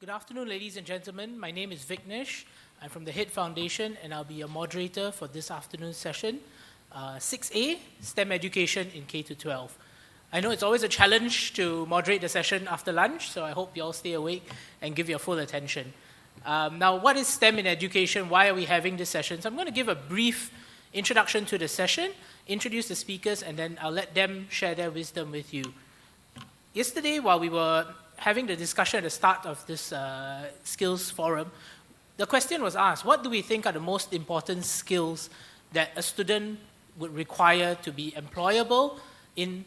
Good afternoon, ladies and gentlemen. My name is Vignesh. I'm from the HIT Foundation, and I'll be your moderator for this afternoon's session, 6A, STEM Education in K-12. I know it's always a challenge to moderate the session after lunch, so I hope you all stay awake and give your full attention. Now, what is STEM in education? Why are we having this session? So I'm going to give a brief introduction to the session, introduce the speakers, and then I'll let them share their wisdom with you. Yesterday, while we were having the discussion at the start of this skills forum, the question was asked, what do we think are the most important skills that a student would require to be employable in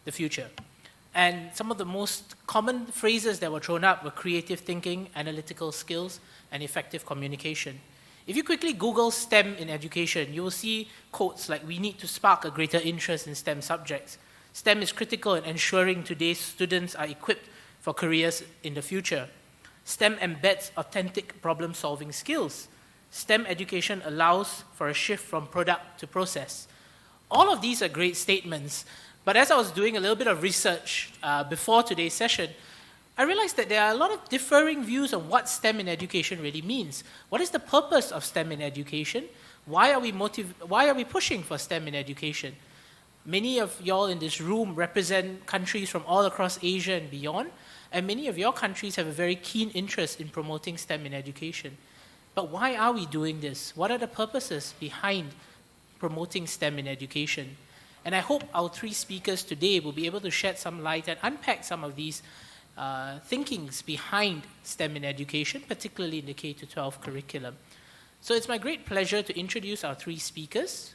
the future? And some of the most common phrases that were thrown up were creative thinking, analytical skills, and effective communication. If you quickly Google STEM in education, you will see quotes like, we need to spark a greater interest in STEM subjects. STEM is critical in ensuring today's students are equipped for careers in the future. STEM embeds authentic problem-solving skills. STEM education allows for a shift from product to process. All of these are great statements, but as I was doing a little bit of research before today's session, I realized that there are a lot of differing views on what STEM in education really means. What is the purpose of STEM in education? Why are we pushing for STEM in education? Many of y'all in this room represent countries from all across Asia and beyond, and many of your countries have a very keen interest in promoting STEM in education. But why are we doing this? What are the purposes behind promoting STEM in education? And I hope our three speakers today will be able to shed some light and unpack some of these thinkings behind STEM in education, particularly in the K-12 curriculum. So it's my great pleasure to introduce our three speakers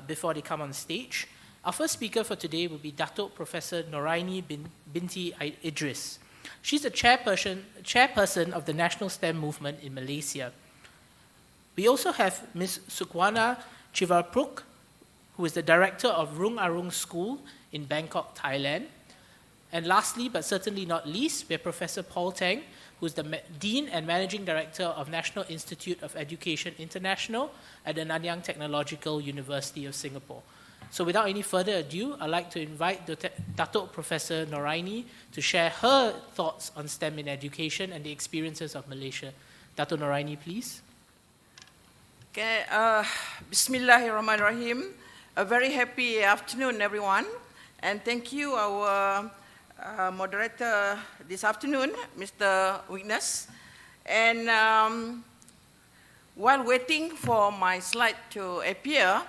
before they come on stage. Our first speaker for today will be Dato Professor Noraini Binti Idris. She's the chairperson of the National STEM Movement in Malaysia. We also have Ms. Suwanna Chivapruk, who is the director of Roong Aroon School in Bangkok, Thailand. And lastly, but certainly not least, we have Professor Paul Teng, who is the Dean and Managing Director of National Institute of Education International at the Nanyang Technological University of Singapore. So without any further ado, I'd like to invite Dato Professor Noraini to share her thoughts on STEM in education and the experiences of Malaysia. Dato Noraini, please. Okay, Bismillahirrahmanirrahim. A very happy afternoon, everyone. And thank you, our moderator this afternoon, Mr. Vignesh. And while waiting for my slide to appear,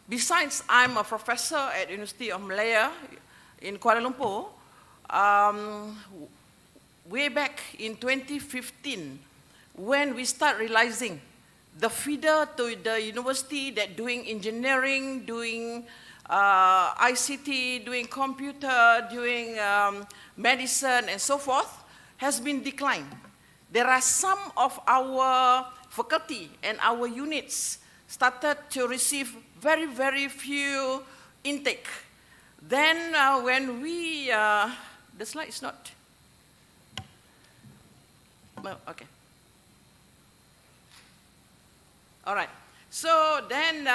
besides I'm a professor at University of Malaya in Kuala Lumpur, way back in 2015, when we start realizing the feeder to the university that doing engineering, doing ICT, doing computer, doing medicine and so forth, has been declined. There are some of our faculty and our units started to receive very, very few intake. Then when we, the slide is not, well, okay. All right, so then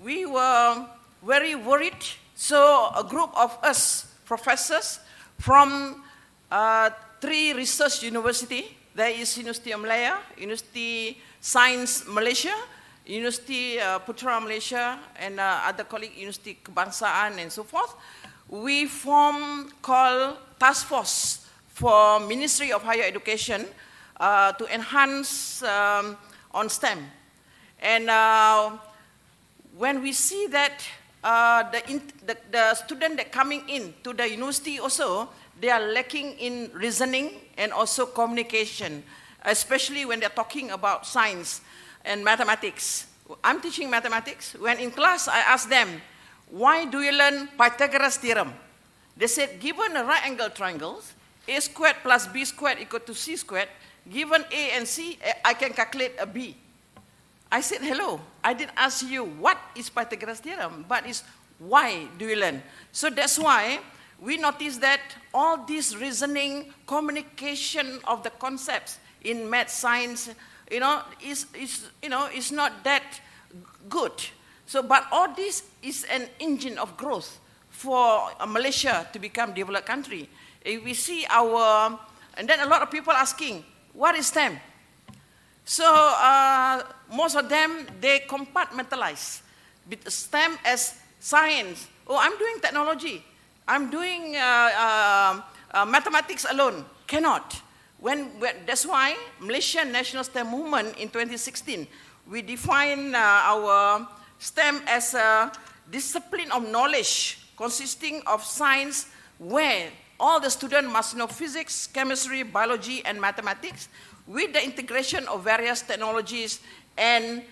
we were very worried. So a group of us professors from three research universities, there is University of Malaya, University Science Malaysia, University Putra Malaysia, and other colleague, University Kebangsaan, and so forth. We formed called Task Force for Ministry of Higher Education to enhance on STEM. And when we see that the student that coming in to the university also, they are lacking in reasoning and also communication, especially when they're talking about science and mathematics. I'm teaching mathematics. When in class, I ask them, why do you learn Pythagoras theorem? They said, given a right angle triangles, a squared plus b squared equal to c squared, given a and c, I can calculate a b. I said, hello, I didn't ask you what is Pythagoras theorem, but it's why do you learn? So that's why we noticed that all this reasoning, communication of the concepts in math, science, is not that good. So, but all this is an engine of growth for Malaysia to become a developed country. if we see our, and then a lot of people asking, what is STEM? So most of them, they compartmentalize STEM as science. Oh, I'm doing technology. I'm doing mathematics alone. Cannot. That's why Malaysian National STEM Movement in 2016, we define our STEM as a discipline of knowledge consisting of science where all the students must know physics, chemistry, biology, and mathematics with the integration of various technologies and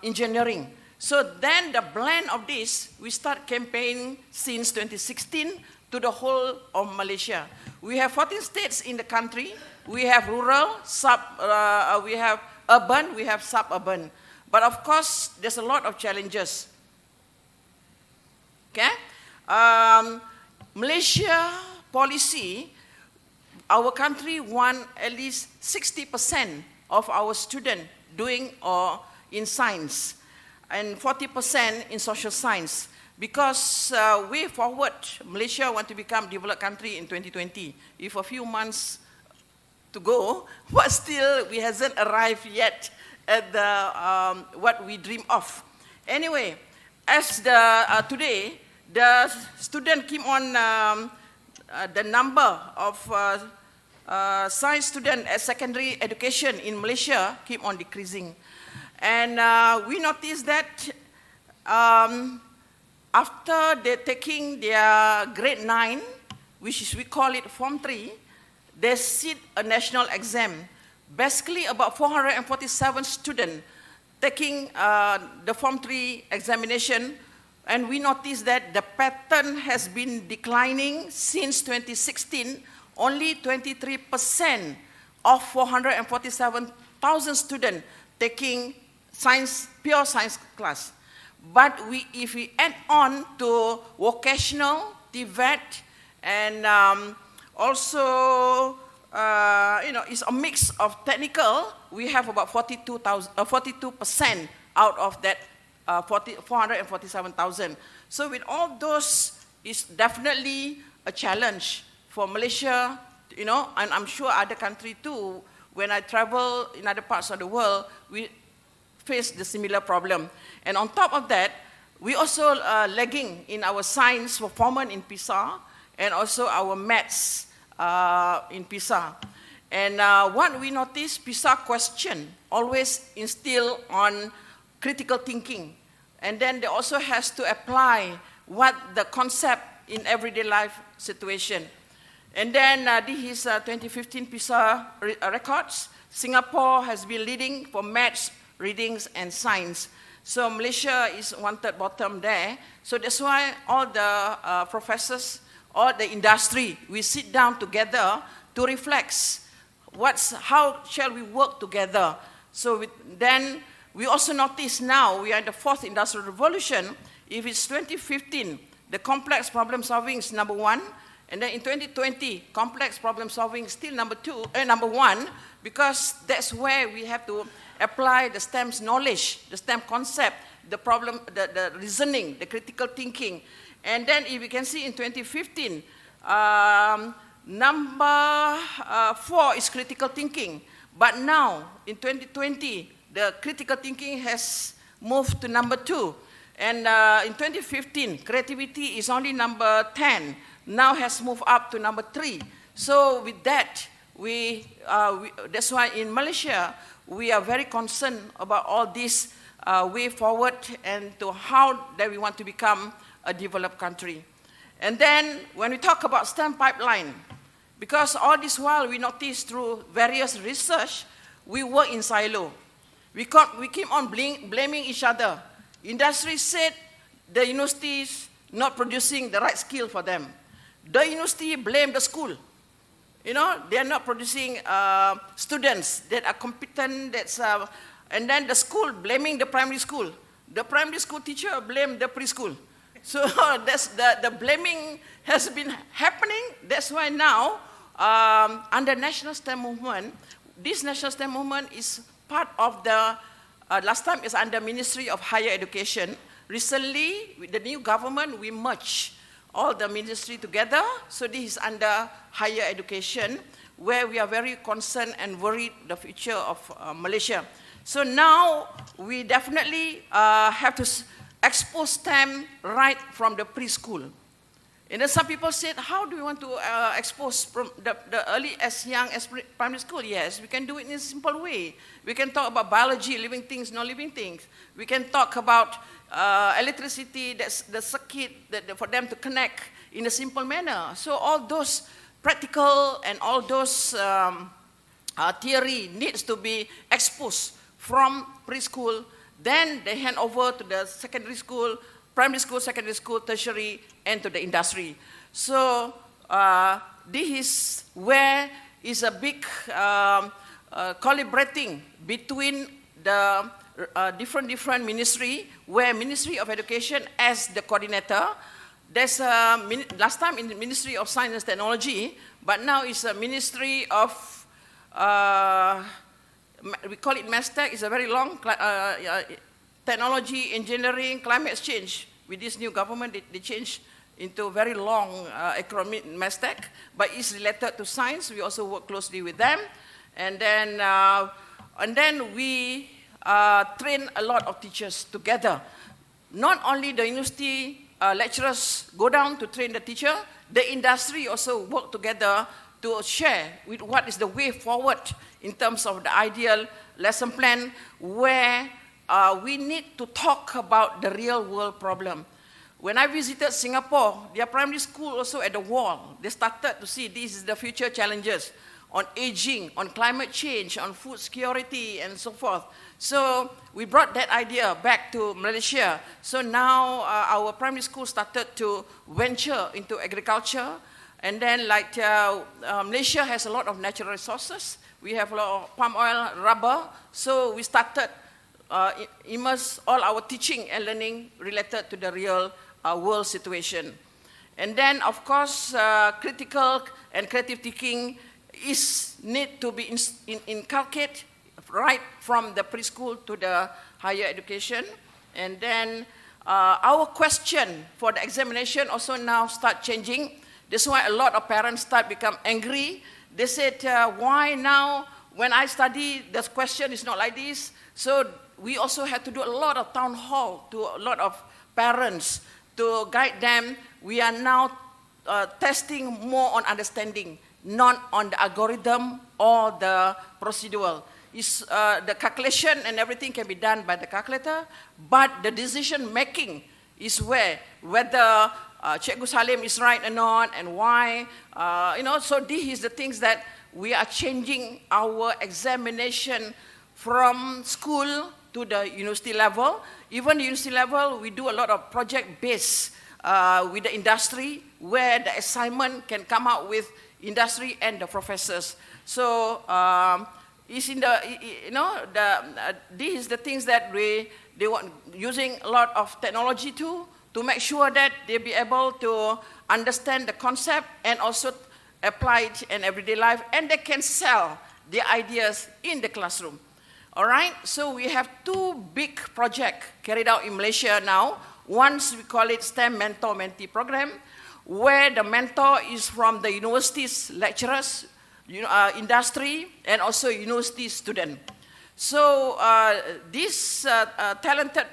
engineering. So then the blend of this, we start campaigning since 2016 to the whole of Malaysia. We have 14 states in the country. We have rural, we have urban, we have suburban. But of course, there's a lot of challenges. Okay? Malaysia policy, our country want at least 60% of our students doing or in science and 40% in social science. Because way forward, Malaysia want to become a developed country in 2020. If a few months to go, but still we hasn't arrived yet at the, what we dream of. Anyway, as today, the student keep on, the number of science students at secondary education in Malaysia keep on decreasing. And we noticed that after they're taking their grade 9, which is, we call it Form 3, they sit a national exam. Basically, about 447 students taking the Form 3 examination, and we noticed that the pattern has been declining since 2016. Only 23% of 447,000 students taking science, pure science class. But if we add on to vocational, detract, and also, it's a mix of technical, we have about 42% out of that 447,000. So with all those, it's definitely a challenge for Malaysia, and I'm sure other countries too. When I travel in other parts of the world, we face the similar problem. And on top of that, we also lagging in our science performance in PISA and also our maths in PISA. And what we notice, PISA question always instill on critical thinking. And then they also has to apply what the concept in everyday life situation. And then this is 2015 PISA records. Singapore has been leading for maths, readings, and science. So Malaysia is wanted bottom there. So that's why all the professors, all the industry, we sit down together to reflect how shall we work together. So then we also notice now we are in the 4th industrial revolution. If it's 2015, the complex problem solving is number 1. And then in 2020, complex problem solving is still number 1, because that's where we have to apply the STEM's knowledge, the STEM concept, the problem, the reasoning, the critical thinking. And then if you can see in 2015, number 4 is critical thinking. But now, in 2020, the critical thinking has moved to number 2. And in 2015, creativity is only number 10. Now has moved up to number 3. So with that, that's why in Malaysia, we are very concerned about all this way forward and to how that we want to become a developed country. And then when we talk about STEM pipeline, because all this while we notice through various research, we work in silo. We keep on blaming each other. Industry said the university is not producing the right skill for them. The university blame the school. They are not producing students that are competent, and then the school blaming the primary school. The primary school teacher blame the preschool. So that's the blaming has been happening. That's why now, under National STEM Movement, this National STEM Movement is part of the, last time is under Ministry of Higher Education. Recently, with the new government, we merged all the ministry together. So this is under higher education, where we are very concerned and worried the future of Malaysia. So now we definitely have to expose STEM right from the preschool. And then some people said, how do we want to expose from the early as young as primary school? Yes, we can do it in a simple way. We can talk about biology, living things, non-living things. We can talk about electricity, that's the circuit for them to connect in a simple manner. So all those practical and all those theory needs to be exposed from preschool. Then they hand over to the secondary school, primary school, secondary school, tertiary, and to the industry. So this is where is a big collaborating between the different ministry, where Ministry of Education as the coordinator. There's last time in the Ministry of Science and Technology, but now it's a Ministry of, we call it MASTEC, it's a very long, technology, engineering, climate change. With this new government, they changed into a very long acronym, MASTEC, but it's related to science. We also work closely with them. And then we train a lot of teachers together. Not only the university lecturers go down to train the teacher, the industry also work together to share with what is the way forward in terms of the ideal lesson plan, where we need to talk about the real world problem. When I visited Singapore, their primary school also at the wall, they started to see this is the future challenges on aging, on climate change, on food security, and so forth. So we brought that idea back to Malaysia. So now our primary school started to venture into agriculture. And then like Malaysia has a lot of natural resources. We have a lot of palm oil, rubber. So we started immerse all our teaching and learning related to the real world situation. And then, of course, critical and creative thinking need to be inculcated right from the preschool to the higher education. And then our question for the examination also now start changing. That's why a lot of parents start become angry. They said, why now when I study, the question is not like this? So we also had to do a lot of town hall to a lot of parents to guide them. We are now testing more on understanding, not on the algorithm or the procedural. The calculation and everything can be done by the calculator, but the decision making is whether Cikgu Salim is right or not, and why. So these is the things that we are changing our examination from school to the university level. Even the university level, we do a lot of project-based with the industry, where the assignment can come out with industry and the professors. So it's in the, these is the things that they want, using a lot of technology to make sure that they be able to understand the concept and also apply it in everyday life, and they can sell their ideas in the classroom. All right, so we have two big projects carried out in Malaysia now. Once we call it STEM Mentor-Mentee program, where the mentor is from the university's lecturers, industry, and also university student. So these talented,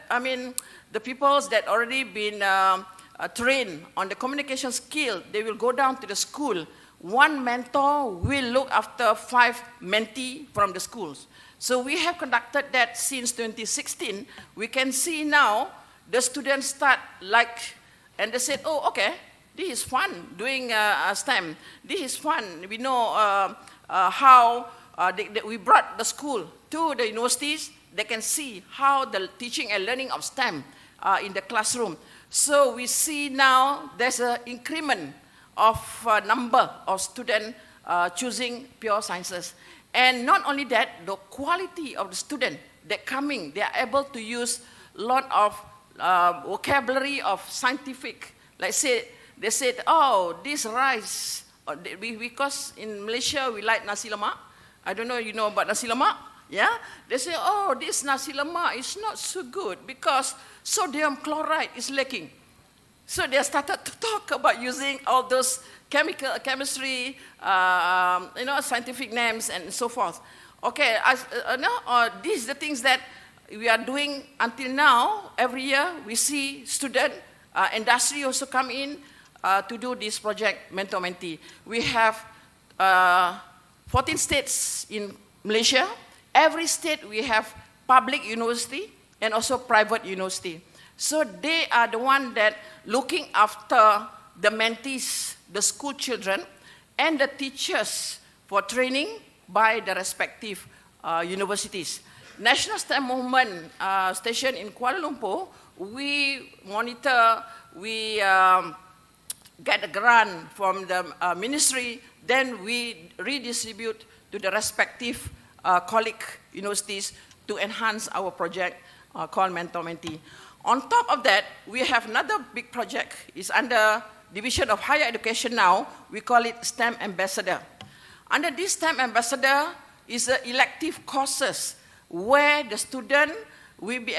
the peoples that already been trained on the communication skill, they will go down to the school. One mentor will look after 5 mentee from the schools. So we have conducted that since 2016. We can see now the students start and they said, oh, okay, this is fun doing STEM. This is fun. We know how we brought the school to the universities. They can see how the teaching and learning of STEM in the classroom. So we see now there's an increment of number of students choosing pure sciences. And not only that, the quality of the student that coming, they are able to use a lot of vocabulary of scientific. Like they said, oh, this rice, because in Malaysia we like Nasi Lemak. I don't know you know about Nasi Lemak, yeah? They say, oh, this Nasi Lemak is not so good because sodium chloride is lacking. So they started to talk about using all those chemistry, scientific names and so forth. Okay, these are the things that we are doing until now. Every year we see student, industry also come in to do this project, mentor-mentee. We have 14 states in Malaysia. Every state we have public university and also private university. So they are the one that looking after the mentees, the school children, and the teachers for training by the respective universities. National STEM Movement station in Kuala Lumpur, we monitor, we get a grant from the ministry, then we redistribute to the respective colleague universities to enhance our project called Mentor-Mentee. On top of that, we have another big project. It's under Division of Higher Education now. We call it STEM Ambassador. Under this STEM Ambassador is elective courses where the student will be,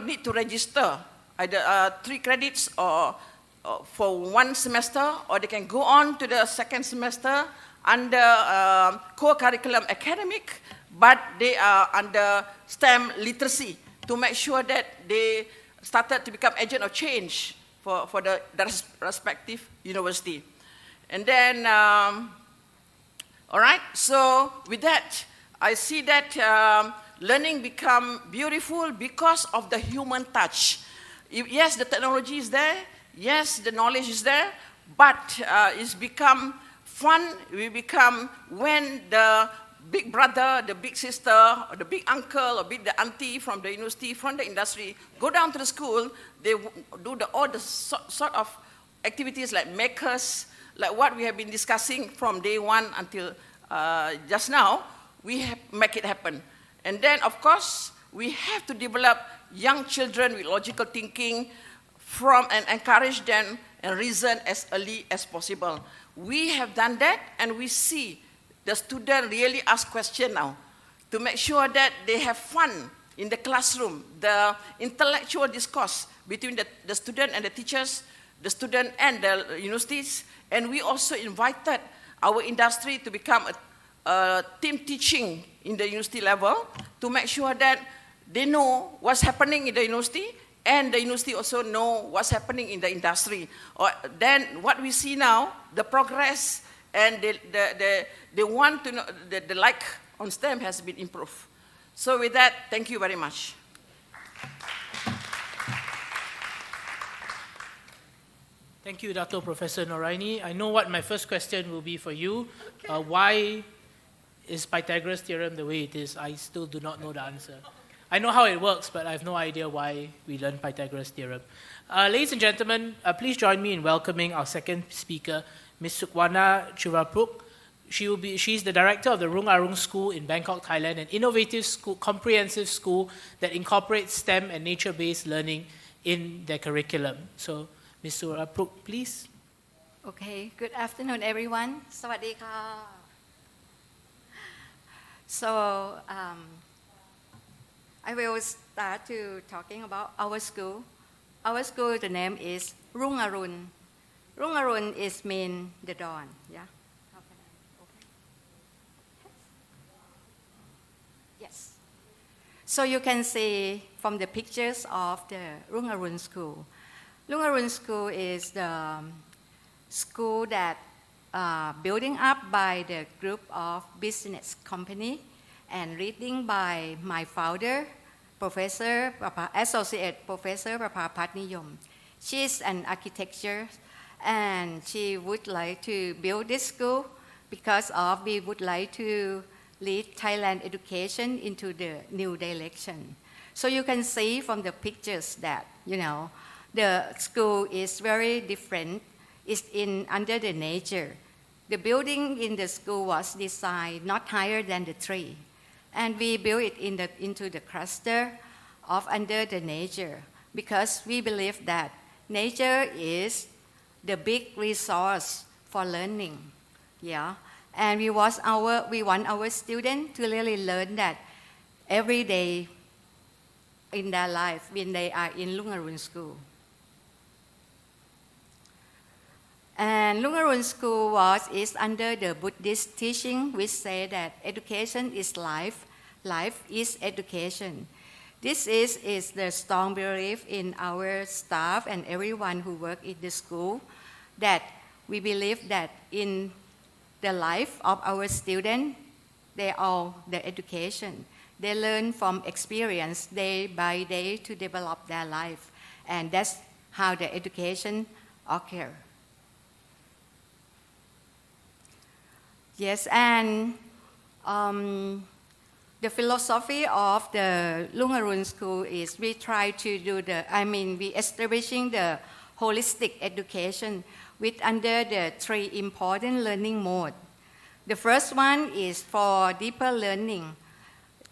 need to register either 3 credits or for 1 semester, or they can go on to the 2nd semester under co-curriculum academic, but they are under STEM literacy to make sure that they started to become agent of change for the respective university. And then, all right, so with that, I see that learning become beautiful because of the human touch. Yes, the technology is there, yes, the knowledge is there, but it's become fun. We become when the big brother, the big sister, or the big uncle, or the auntie from the university, from the industry, go down to the school, they do all the sort of activities like makers, like what we have been discussing from day 1 until just now, we make it happen. And then, of course, we have to develop young children with logical thinking and encourage them and reason as early as possible. We have done that, and we see the student really ask questions now to make sure that they have fun in the classroom, the intellectual discourse between the student and the teachers, the student and the universities. And we also invited our industry to become a team teaching in the university level to make sure that they know what's happening in the university, and the university also know what's happening in the industry. Then what we see now, the progress and they want to know, the like on STEM has been improved. So with that, thank you very much. Thank you, Dato, Professor Noraini. I know what my first question will be for you. Okay. Why is Pythagoras' theorem the way it is? I still do not know the answer. I know how it works, but I have no idea why we learn Pythagoras' theorem. Ladies and gentlemen, please join me in welcoming our second speaker, Ms. Suwanna Chivapruk. She's the director of the Roong Aroon School in Bangkok, Thailand, an innovative school, comprehensive school that incorporates STEM and nature-based learning in their curriculum. So, Ms. Chivapruk, please. Okay, good afternoon, everyone. Sawadee ka. So, I will start to talking about our school. Our school, the name is Roong Aroon. Roong Aroon is mean the dawn, yeah? How can I open? Yes. So you can see from the pictures of the Roong Aroon School. Roong Aroon School is the school that building up by the group of business company and reading by my founder, Associate Professor Patniyom. She is an architecture, and she would like to build this school because we would like to lead Thailand education into the new direction. So you can see from the pictures that, the school is very different. It's under the nature. The building in the school was designed not higher than the tree. And we built it into the cluster of under the nature because we believe that nature is the big resource for learning, yeah. And we want our students to really learn that every day in their life when they are in Roong Aroon School. And Roong Aroon School is under the Buddhist teaching, which say that education is life, life is education. This is the strong belief in our staff and everyone who work in the school, that we believe that in the life of our students, they are the education. They learn from experience day by day to develop their life. And that's how the education occurs. Yes, and the philosophy of the Roong Aroon School is we try to do we establishing the holistic education with under the 3 important learning modes. The first one is for deeper learning.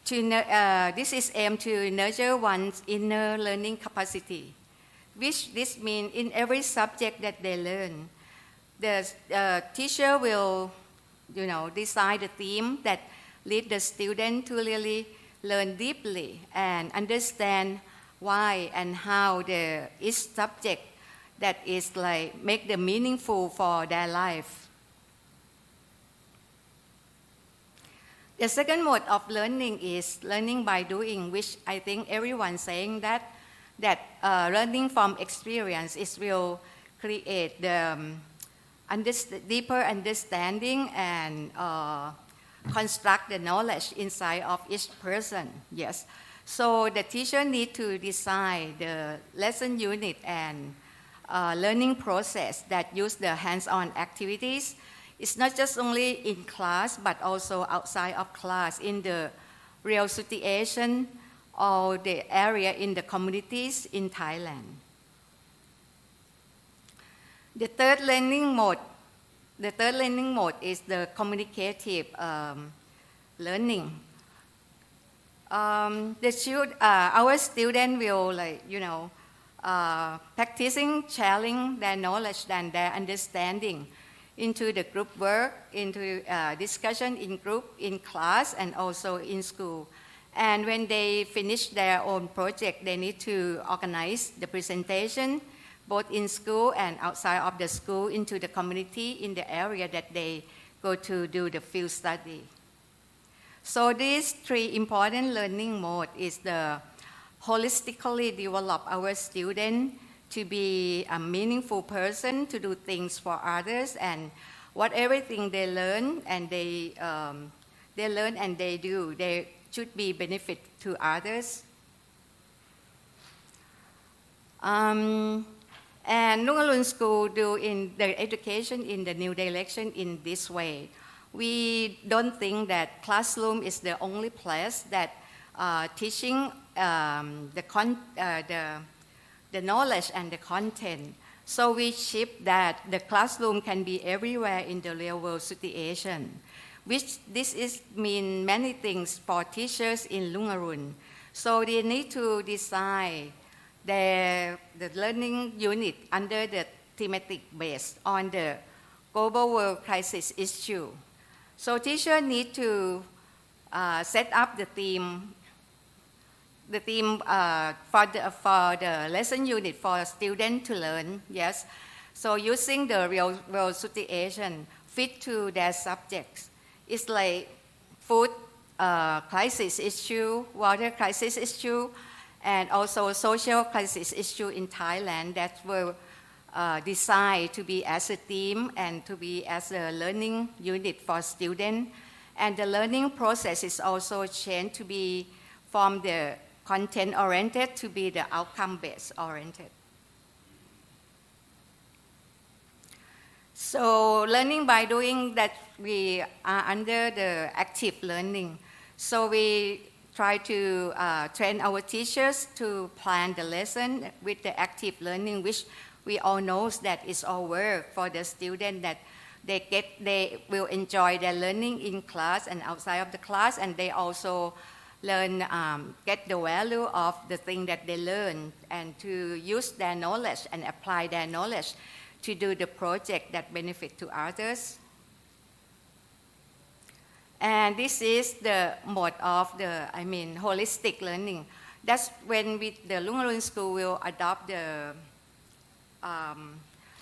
This is aimed to nurture one's inner learning capacity, which this means in every subject that they learn, the teacher will decide the theme that lead the student to really learn deeply and understand why and how each subject that is make them meaningful for their life. The second mode of learning is learning by doing, which I think everyone's saying that learning from experience will create the deeper understanding and construct the knowledge inside of each person. Yes. So the teacher need to design the lesson unit and learning process that use the hands-on activities. It's not just only in class, but also outside of class in the real situation or the area in the communities in Thailand. The third learning mode is the communicative learning. Our students will practicing sharing their knowledge and their understanding into the group work, into discussion in group, in class, and also in school. And when they finish their own project, they need to organize the presentation, both in school and outside of the school, into the community in the area that they go to do the field study. So these 3 important learning modes is the holistically develop our student to be a meaningful person, to do things for others, and everything they learn and they do, they should be benefit to others. And Roong Aroon School do in the education in the new direction in this way. We don't think that classroom is the only place that teaching the knowledge and the content. So we shift that the classroom can be everywhere in the real world situation, which mean many things for teachers in Roong Aroon. So they need to design the learning unit under the thematic based on the global world crisis issue. So teachers need to set up the theme for the lesson unit for students to learn. Yes, so using the real world situation fit to their subjects. It's like food crisis issue, water crisis issue, and also social crisis issue in Thailand that were designed to be as a theme and to be as a learning unit for students. And the learning process is also changed to be from the content-oriented to be the outcome-based oriented. So learning by doing that, we are under the active learning. So we try to train our teachers to plan the lesson with the active learning, which we all know that is our work for the student, that they will enjoy their learning in class and outside of the class, and they also learn, get the value of the thing that they learn, and to use their knowledge and apply their knowledge to do the project that benefit to others. And this is the mode of holistic learning. That's when the Roong Aroon School will adopt the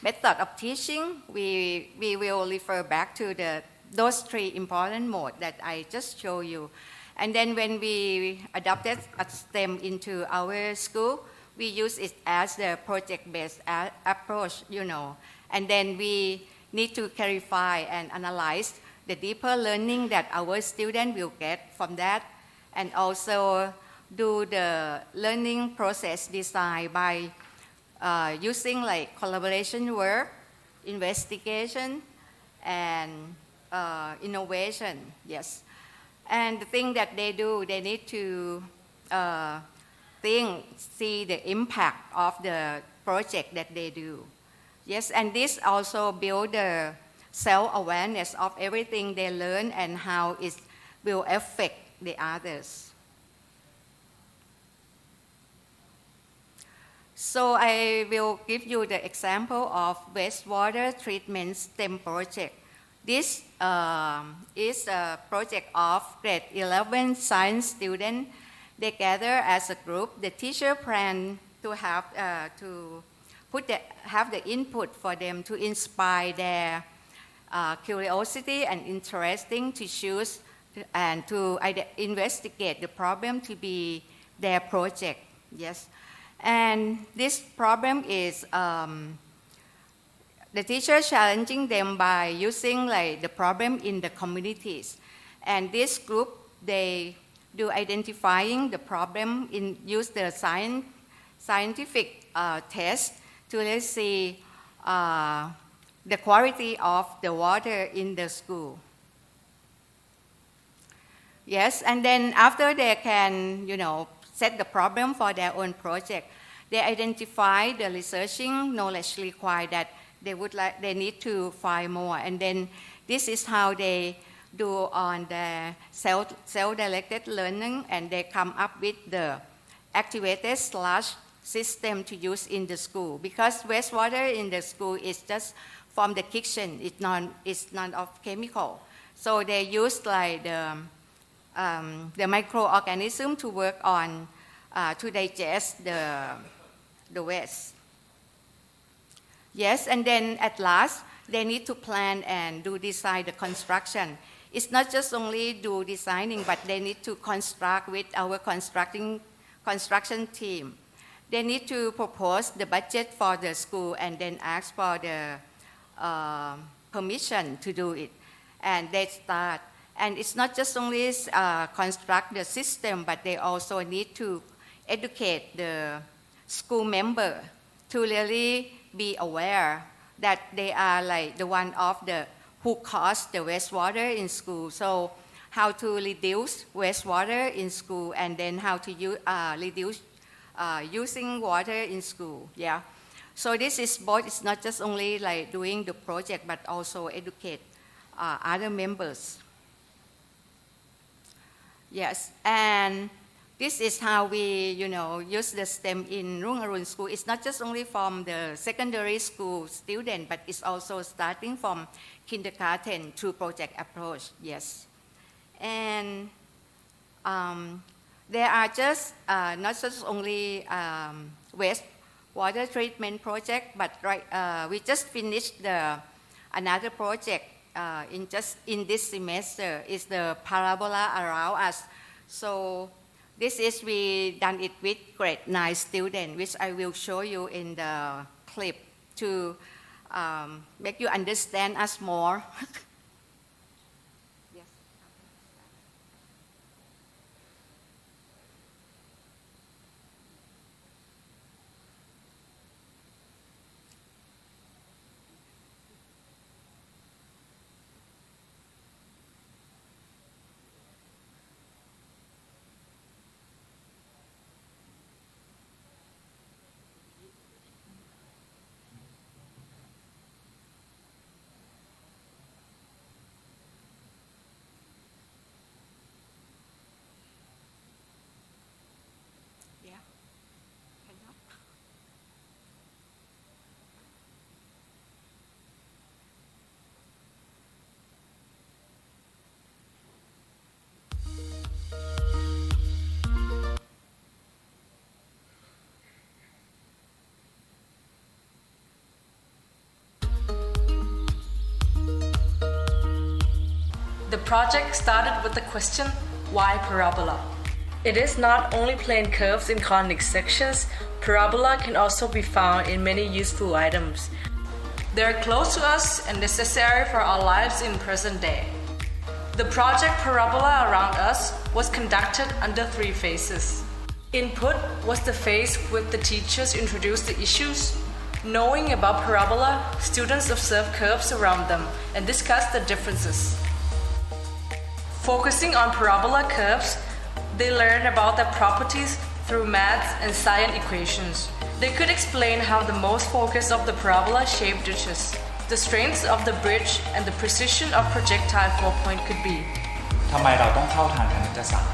method of teaching, we will refer back to those three important modes that I just showed you. And then when we adopted a STEM into our school, we use it as the project-based approach, And then we need to clarify and analyze the deeper learning that our student will get from that, and also do the learning process design by using like collaboration work, investigation, and innovation, yes. And the thing that they do, they need to see the impact of the project that they do. Yes, and this also builds the self-awareness of everything they learn and how it will affect the others. So I will give you the example of wastewater treatment STEM project. This is a project of grade 11 science students. They gather as a group. The teacher planned to have the input for them to inspire their curiosity and interesting to choose and to investigate the problem to be their project. Yes, and this problem is the teacher challenging them by using like the problem in the communities, and this group they do identifying the problem use the scientific test to let's see the quality of the water in the school. Yes, and then after they can, set the problem for their own project, they identify the researching knowledge required that they need to find more, and then this is how they do on the self-directed learning, and they come up with the activated slush system to use in the school, because wastewater in the school is just from the kitchen, it's not of chemical. So they use like the microorganism to work on to digest the waste. Yes, and then at last they need to plan and do design the construction. It's not just only do designing, but they need to construct with our construction team. They need to propose the budget for the school and then ask for the permission to do it. And they start. And it's not just only construct the system, but they also need to educate the school member to really be aware that they are like the one of the who caused the wastewater in school. So how to reduce wastewater in school, and then how to reduce using water in school. Yeah. So this is both. It's not just only like doing the project, but also educate other members. Yes, and this is how we, use the STEM in Roong Aroon School. It's not just only from the secondary school student, but it's also starting from kindergarten through project approach. Yes, and there are just not just only wastewater treatment project, but we just finished another project in this semester is the parabola around us. So this is we done it with grade 9 students, which I will show you in the clip to make you understand us more. Yes. The project started with the question, why parabola? It is not only plain curves in conic sections, parabola can also be found in many useful items. They are close to us and necessary for our lives in present day. The project Parabola Around Us was conducted under 3 phases. Input was the phase with the teachers introduced the issues. Knowing about parabola, students observed curves around them and discussed the differences. Focusing on parabola curves, they learned about their properties through maths and science equations. They could explain how the most focus of the parabola shaped ditches, the strengths of the bridge, and the precision of projectile flow point could be. ทำไมเราต้องเข้าทางคณิตศาสตร์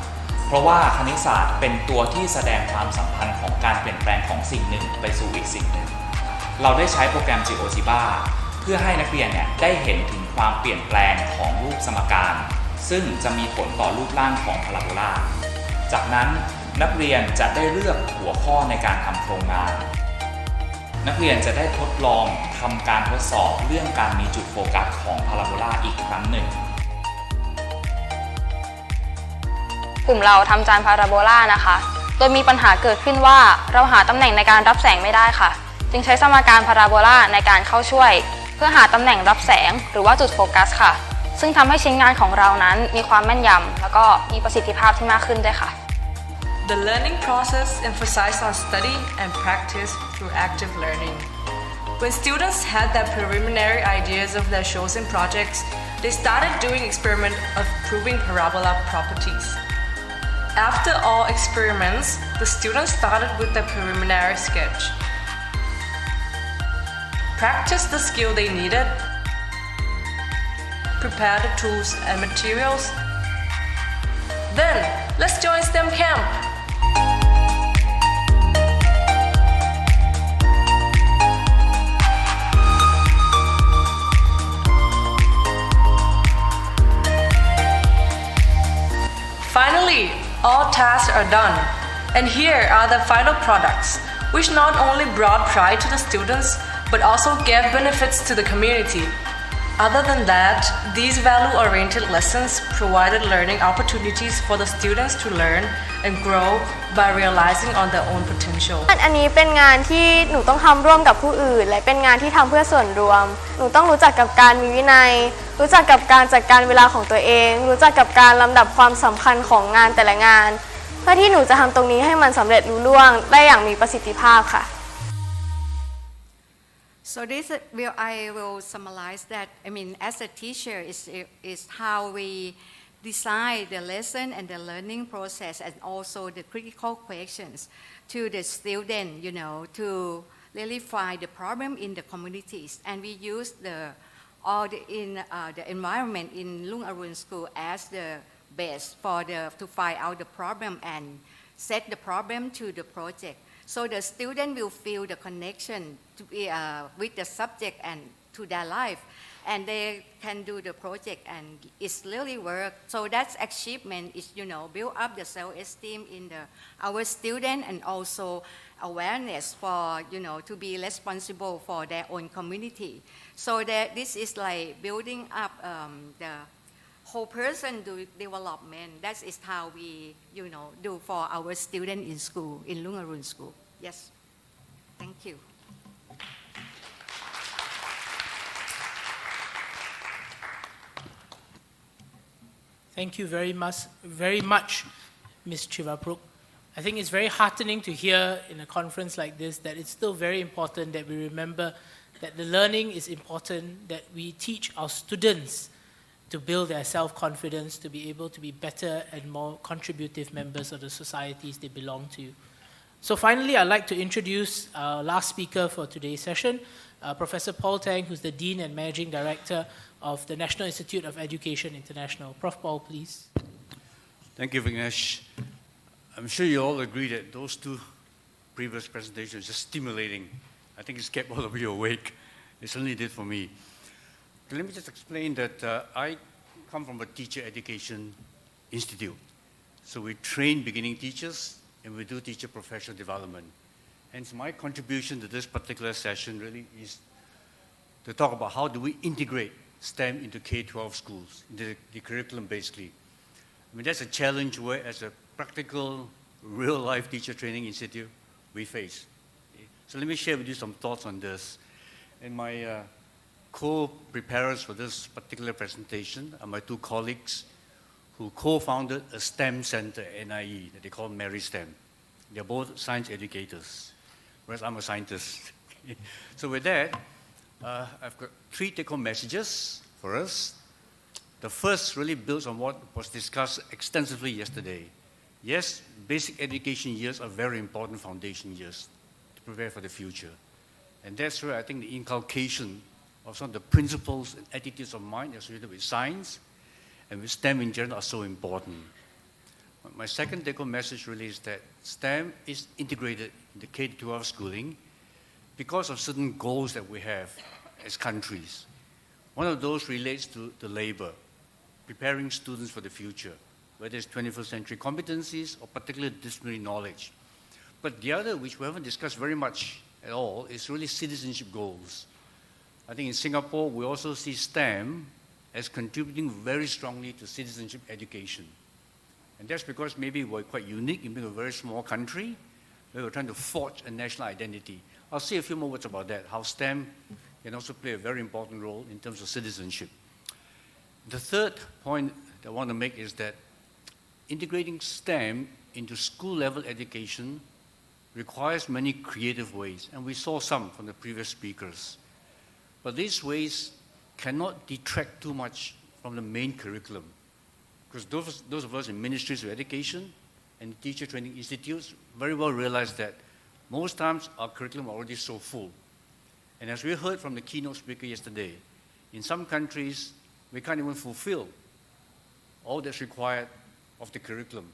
เพราะว่าคณิตศาสตร์เป็นตัวที่แสดงความสัมพันธ์ของการเปลี่ยนแปลงของสิ่งหนึ่งไปสู่อีกสิ่งหนึ่ง เราได้ใช้โปรแกรม GeoGebra เพื่อให้นักเรียนได้เห็นถึงความเปลี่ยนแปลงของรูปสมการ ซึ่งจะมีผลต่อรูปร่างของพาราโบลา จากนั้นนักเรียนจะได้เลือกหัวข้อในการทำโครงงาน นักเรียนจะได้ทดลองทำการทดสอบเรื่องการมีจุดโฟกัสของพาราโบลาอีกครั้งหนึ่ง กลุ่มเราทำจานพาราโบลานะคะ โดยมีปัญหาเกิดขึ้นว่าเราหาตำแหน่งในการรับแสงไม่ได้ค่ะ จึงใช้สมการพาราโบลาในการเข้าช่วย เพื่อหาตำแหน่งรับแสงหรือว่าจุดโฟกัสค่ะ ซึ่งทำให้ชิ้นงานของเรานั้นมีความแม่นยำแล้วก็มีประสิทธิภาพที่มากขึ้นด้วยค่ะ The learning process emphasized on study and practice through active learning. When students had their preliminary ideas of their chosen projects, they started doing experiment of proving parabola properties. After all experiments, the students started with the preliminary sketch. Practice the skill they needed, prepare the tools and materials. Then, let's join STEM camp! Finally, all tasks are done, and here are the final products, which not only brought pride to the students, but also gave benefits to the community. Other than that, these value-oriented lessons provided learning opportunities for the students to learn and grow by realizing on their own potential. อันนี้เป็นงานที่หนูต้องทำร่วมกับผู้อื่นและเป็นงานที่ทำเพื่อส่วนรวม หนูต้องรู้จักกับการมีวินัย รู้จักกับการจัดการเวลาของตัวเอง รู้จักกับการลำดับความสำคัญของงานแต่ละงาน เพื่อที่หนูจะทำตรงนี้ให้มันสำเร็จลุล่วงได้อย่างมีประสิทธิภาพค่ะ So this I will summarize that. I mean, as a teacher, is how we design the lesson and the learning process, and also the critical questions to the student. You know, to really find the problem in the communities, and we use the environment in Roong Aroon School as the base for to find out the problem and set the problem to the project. So the student will feel the connection with the subject and to their life, and they can do the project, and it's really work. So that's achievement is build up the self-esteem in our student, and also awareness for to be responsible for their own community. So that this is like building up the whole person development. That is how we do for our student in school, in Roong Aroon School. Yes. Thank you. Thank you very much, Ms. Chivapruk. I think it's very heartening to hear in a conference like this that it's still very important that we remember that the learning is important, that we teach our students to build their self-confidence, to be able to be better and more contributive members of the societies they belong to. So finally, I'd like to introduce our last speaker for today's session, Professor Paul Teng, who's the Dean and Managing Director of the National Institute of Education International. Prof Paul, please. Thank you, Vignesh. I'm sure you all agree that those two previous presentations are just stimulating. I think it's kept all of you awake. It certainly did for me. Let me just explain that I come from a teacher education institute. So we train beginning teachers and we do teacher professional development. And so my contribution to this particular session really is to talk about how do we integrate STEM into K-12 schools, into the curriculum basically. I mean, that's a challenge where, as a practical, real-life teacher training institute, we face. So let me share with you some thoughts on this. And my co-preparers for this particular presentation are my two colleagues who co-founded a STEM center at NIE that they call Mary STEM. They're both science educators, whereas I'm a scientist. So with that, I've got 3 take-home messages for us. The first really builds on what was discussed extensively yesterday. Yes, basic education years are very important foundation years to prepare for the future. And that's where I think the inculcation of some of the principles and attitudes of mind associated with science and with STEM in general are so important. My second take-home message really is that STEM is integrated in the K-12 schooling because of certain goals that we have as countries. One of those relates to the labor, preparing students for the future, whether it's 21st century competencies or particular disciplinary knowledge. But the other, which we haven't discussed very much at all, is really citizenship goals. I think in Singapore, we also see STEM as contributing very strongly to citizenship education. And that's because maybe we're quite unique in being a very small country, where we're trying to forge a national identity. I'll say a few more words about that, how STEM can also play a very important role in terms of citizenship. The third point that I want to make is that integrating STEM into school-level education requires many creative ways, and we saw some from the previous speakers. But these ways cannot detract too much from the main curriculum, because those of us in ministries of education and teacher training institutes very well realize that most times our curriculum are already so full. And as we heard from the keynote speaker yesterday, in some countries, we can't even fulfill all that's required of the curriculum.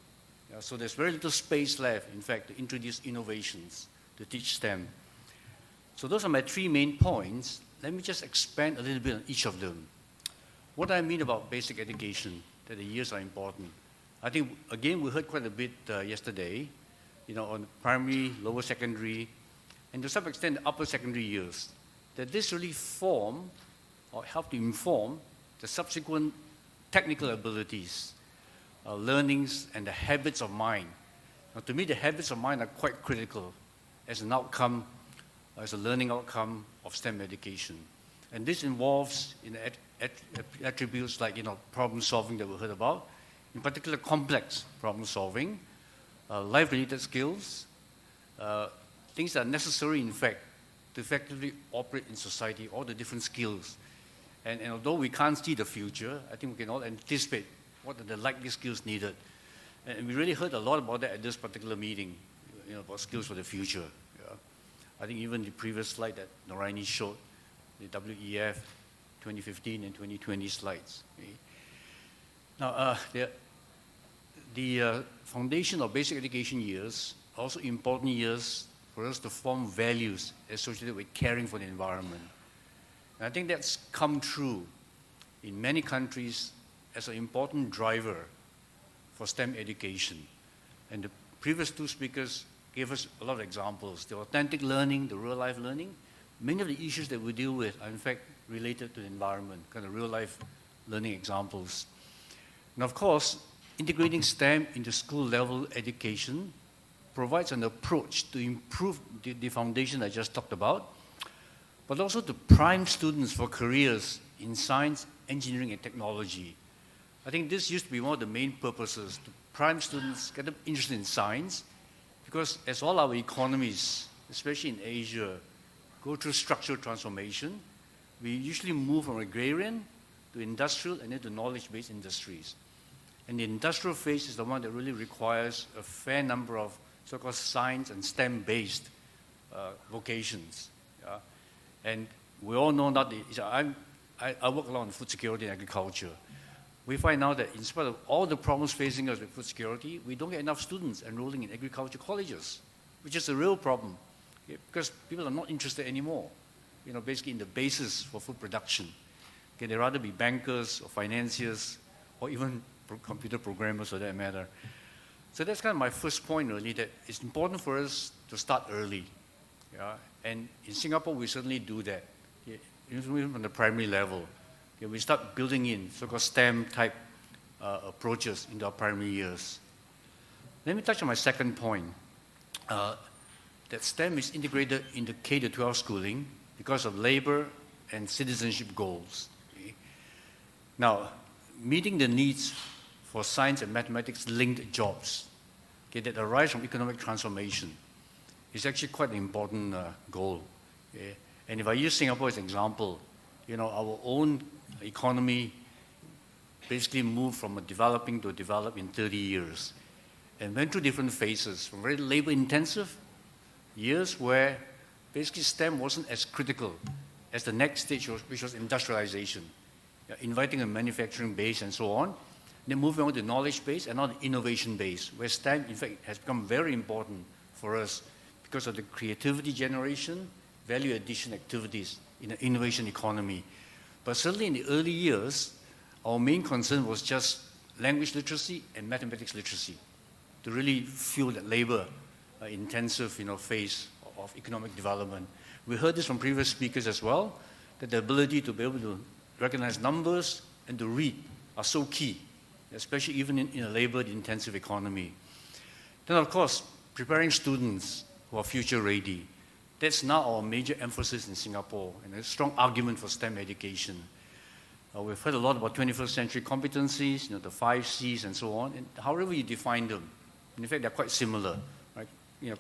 So there's very little space left, in fact, to introduce innovations, to teach STEM. So those are my 3 main points. Let me just expand a little bit on each of them. What I mean about basic education, that the years are important. I think, again, we heard quite a bit yesterday, on primary, lower secondary, and to some extent, the upper secondary years, that this really form or help to inform the subsequent technical abilities, learnings, and the habits of mind. Now, to me, the habits of mind are quite critical as an outcome, as a learning outcome of STEM education. And this involves attributes like problem solving that we heard about, in particular complex problem solving, life-related skills, things that are necessary, in fact, to effectively operate in society, all the different skills. And although we can't see the future, I think we can all anticipate what are the likely skills needed. And we really heard a lot about that at this particular meeting, about skills for the future. Yeah. I think even the previous slide that Noraini showed, the WEF 2015 and 2020 slides. Okay. Now, the foundation of basic education years are also important years for us to form values associated with caring for the environment. And I think that's come true in many countries as an important driver for STEM education. And the previous 2 speakers gave us a lot of examples. The authentic learning, the real-life learning, many of the issues that we deal with are in fact related to the environment, kind of real-life learning examples. And of course, integrating STEM into school-level education provides an approach to improve the foundation I just talked about, but also to prime students for careers in science, engineering, and technology. I think this used to be one of the main purposes, to prime students, get them interested in science, because as all our economies, especially in Asia, go through structural transformation, we usually move from agrarian to industrial and then to knowledge-based industries. And the industrial phase is the one that really requires a fair number of so-called science and STEM-based vocations. And we all know that I work a lot on food security and agriculture. We find now that in spite of all the problems facing us with food security, we don't get enough students enrolling in agriculture colleges, which is a real problem, because people are not interested anymore, basically in the basis for food production. Okay, they'd rather be bankers or financiers or even computer programmers for that matter. So that's kind of my first point really, that it's important for us to start early. Yeah? And in Singapore, we certainly do that, even from the primary level. Okay, we start building in so-called STEM type approaches into our primary years. Let me touch on my second point, that STEM is integrated into K-12 schooling because of labor and citizenship goals. Okay? Now, meeting the needs for science and mathematics linked jobs, okay, that arise from economic transformation is actually quite an important goal. Okay? And if I use Singapore as an example, our own economy basically moved from a developing to a developed in 30 years and went through different phases, from very labor intensive years where basically STEM wasn't as critical as the next stage, which was industrialization, inviting a manufacturing base and so on, then moving on to knowledge base and now the innovation base, where STEM in fact has become very important for us because of the creativity generation, value addition activities in an innovation economy. But certainly in the early years, our main concern was just language literacy and mathematics literacy to really fuel that labor intensive phase of economic development. We heard this from previous speakers as well, that the ability to be able to recognize numbers and to read are so key, especially even in a labor-intensive economy. Then of course, preparing students who are future ready. That's now our major emphasis in Singapore, and a strong argument for STEM education. We've heard a lot about 21st century competencies, the 5 C's and so on, and however you define them. In fact, they're quite similar, right?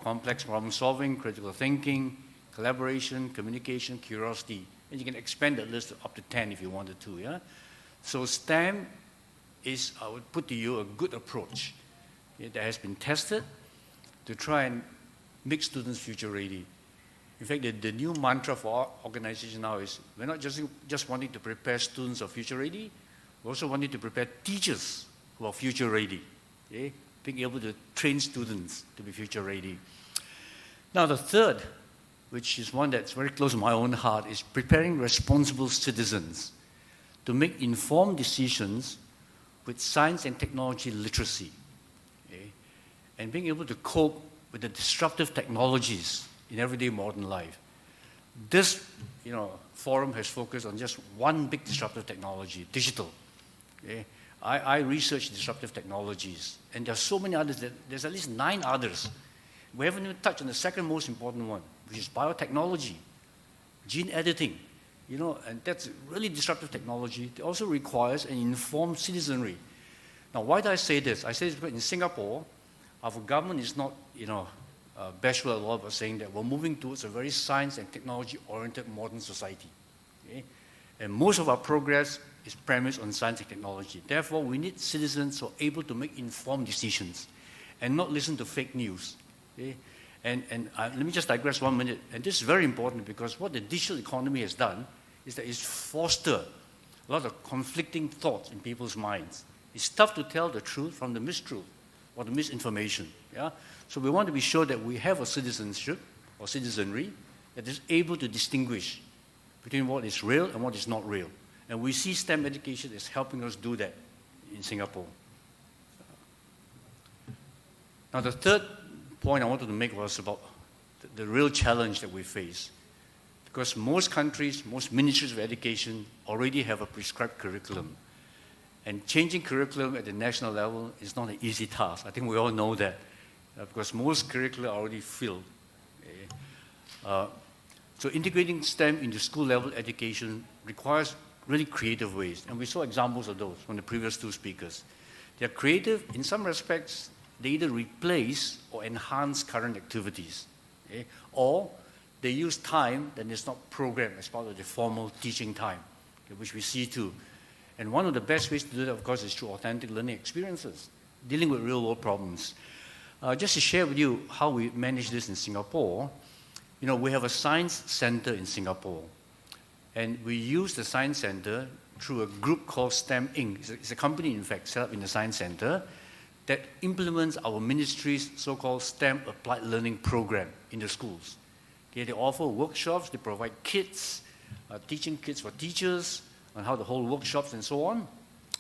Complex problem solving, critical thinking, collaboration, communication, curiosity, and you can expand that list up to 10 if you wanted to, yeah? So STEM is, I would put to you, a good approach that has been tested to try and make students future ready. In fact, the new mantra for our organization now is we're not just wanting to prepare students who are future ready, we're also wanting to prepare teachers who are future ready, okay? Being able to train students to be future ready. Now the third, which is one that's very close to my own heart, is preparing responsible citizens to make informed decisions with science and technology literacy, okay? And being able to cope with the disruptive technologies in everyday modern life. This forum has focused on just one big disruptive technology, digital. Okay? I research disruptive technologies, and there are so many others. There's at least 9 others. We haven't even touched on the second most important one, which is biotechnology, gene editing. And that's really disruptive technology. It also requires an informed citizenry. Now, why do I say this? I say this because in Singapore, our government is not, bashful at all about saying that we're moving towards a very science and technology-oriented modern society. Okay? And most of our progress is premised on science and technology. Therefore, we need citizens who are able to make informed decisions and not listen to fake news. Okay? And let me just digress 1 minute. And this is very important because what the digital economy has done is that it's fostered a lot of conflicting thoughts in people's minds. It's tough to tell the truth from the mistruth or the misinformation. Yeah? So we want to be sure that we have a citizenship or citizenry that is able to distinguish between what is real and what is not real. And we see STEM education as helping us do that in Singapore. Now the third point I wanted to make was about the real challenge that we face. Because most countries, most ministries of education already have a prescribed curriculum. And changing curriculum at the national level is not an easy task. I think we all know that. Because most curricula are already filled. Okay? So integrating STEM into school-level education requires really creative ways. And we saw examples of those from the previous 2 speakers. They're creative in some respects. They either replace or enhance current activities. Okay? Or they use time that is not programmed as part of the formal teaching time, okay, which we see too. And one of the best ways to do that, of course, is through authentic learning experiences, dealing with real-world problems. Just to share with you how we manage this in Singapore, we have a science center in Singapore. And we use the science center through a group called STEM Inc. It's a company, in fact, set up in the science center that implements our ministry's so-called STEM applied learning program in the schools. Okay, they offer workshops, they provide kits, teaching kits for teachers on how to hold workshops and so on.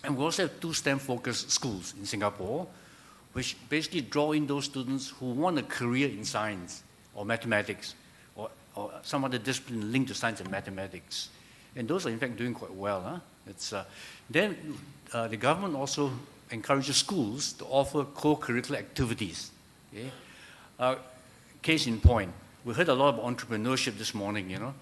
And we also have 2 STEM-focused schools in Singapore, which basically draw in those students who want a career in science or mathematics or some other discipline linked to science and mathematics. And those are in fact doing quite well. Huh? Then the government also encourages schools to offer co-curricular activities. Okay? Case in point, we heard a lot about entrepreneurship this morning, you know.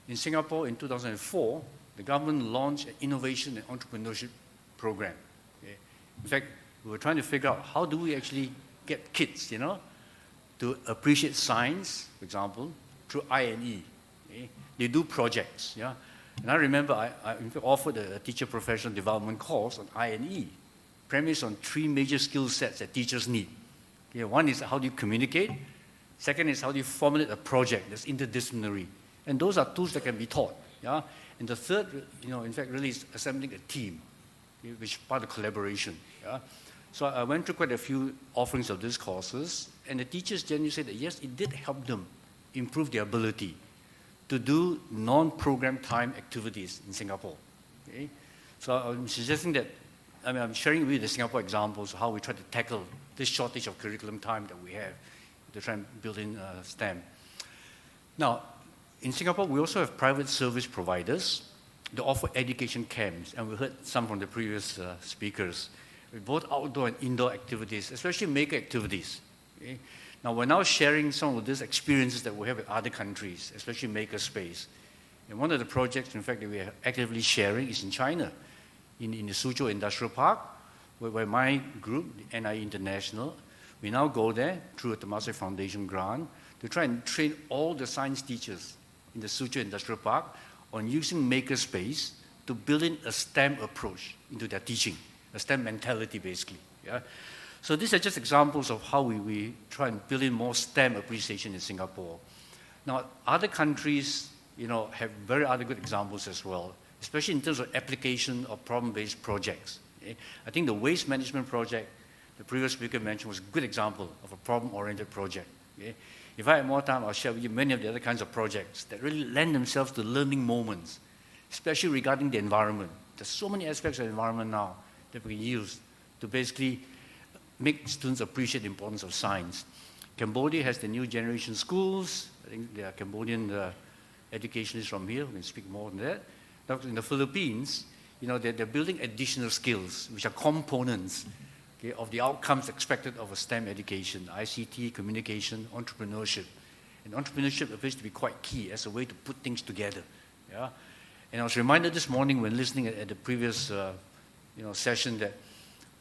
In Singapore in 2004, the government launched an innovation and entrepreneurship program. Okay? In fact, we were trying to figure out how do we actually get kids, you know, to appreciate science, for example, through INE. Okay? They do projects, yeah. And I remember I in fact offered a teacher professional development course on INE, premised on 3 major skill sets that teachers need. Okay? One is how do you communicate? Second is how do you formulate a project that's interdisciplinary? And those are tools that can be taught, yeah. And the third, you know, in fact, really is assembling a team, okay, which is part of collaboration, yeah. So I went through quite a few offerings of these courses, and the teachers generally said that yes, it did help them improve their ability to do non-program time activities in Singapore. Okay? So I'm suggesting that, I mean, I'm sharing with you the Singapore examples of how we try to tackle this shortage of curriculum time that we have to try and build in STEM. Now, in Singapore, we also have private service providers that offer education camps, and we heard some from the previous speakers, with both outdoor and indoor activities, especially maker activities. Okay? Now, we're now sharing some of these experiences that we have with other countries, especially maker space. And one of the projects, in fact, that we are actively sharing is in China, in the Suzhou Industrial Park, where my group, the NIE International, we now go there through a Temasek Foundation grant to try and train all the science teachers in the Suzhou Industrial Park on using makerspace to build in a STEM approach into their teaching, a STEM mentality basically. Yeah? So these are just examples of how we try and build in more STEM appreciation in Singapore. Now, other countries, you know, have very other good examples as well, especially in terms of application of problem-based projects. Okay? I think the waste management project the previous speaker mentioned was a good example of a problem-oriented project. Okay? If I have more time, I'll share with you many of the other kinds of projects that really lend themselves to learning moments, especially regarding the environment. There's so many aspects of the environment now that we use to basically make students appreciate the importance of science. Cambodia has the new generation schools. I think there are Cambodian educationists from here who can speak more on that. Now, in the Philippines, you know, they're building additional skills, which are components, okay, of the outcomes expected of a STEM education, ICT, communication, entrepreneurship. And entrepreneurship appears to be quite key as a way to put things together. Yeah? And I was reminded this morning when listening at the previous session that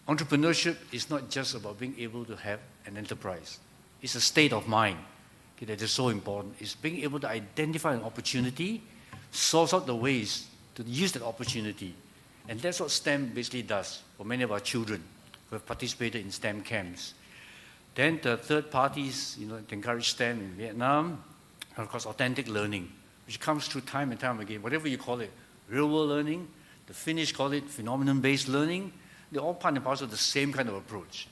entrepreneurship is not just about being able to have an enterprise. It's a state of mind, okay, that is so important. It's being able to identify an opportunity, source out the ways to use that opportunity. And that's what STEM basically does for many of our children who have participated in STEM camps. Then the third parties, you know, to encourage STEM in Vietnam, and of course authentic learning, which comes through time and time again, whatever you call it, real-world learning, the Finnish call it phenomenon-based learning. They're all part and parcel of the same kind of approach.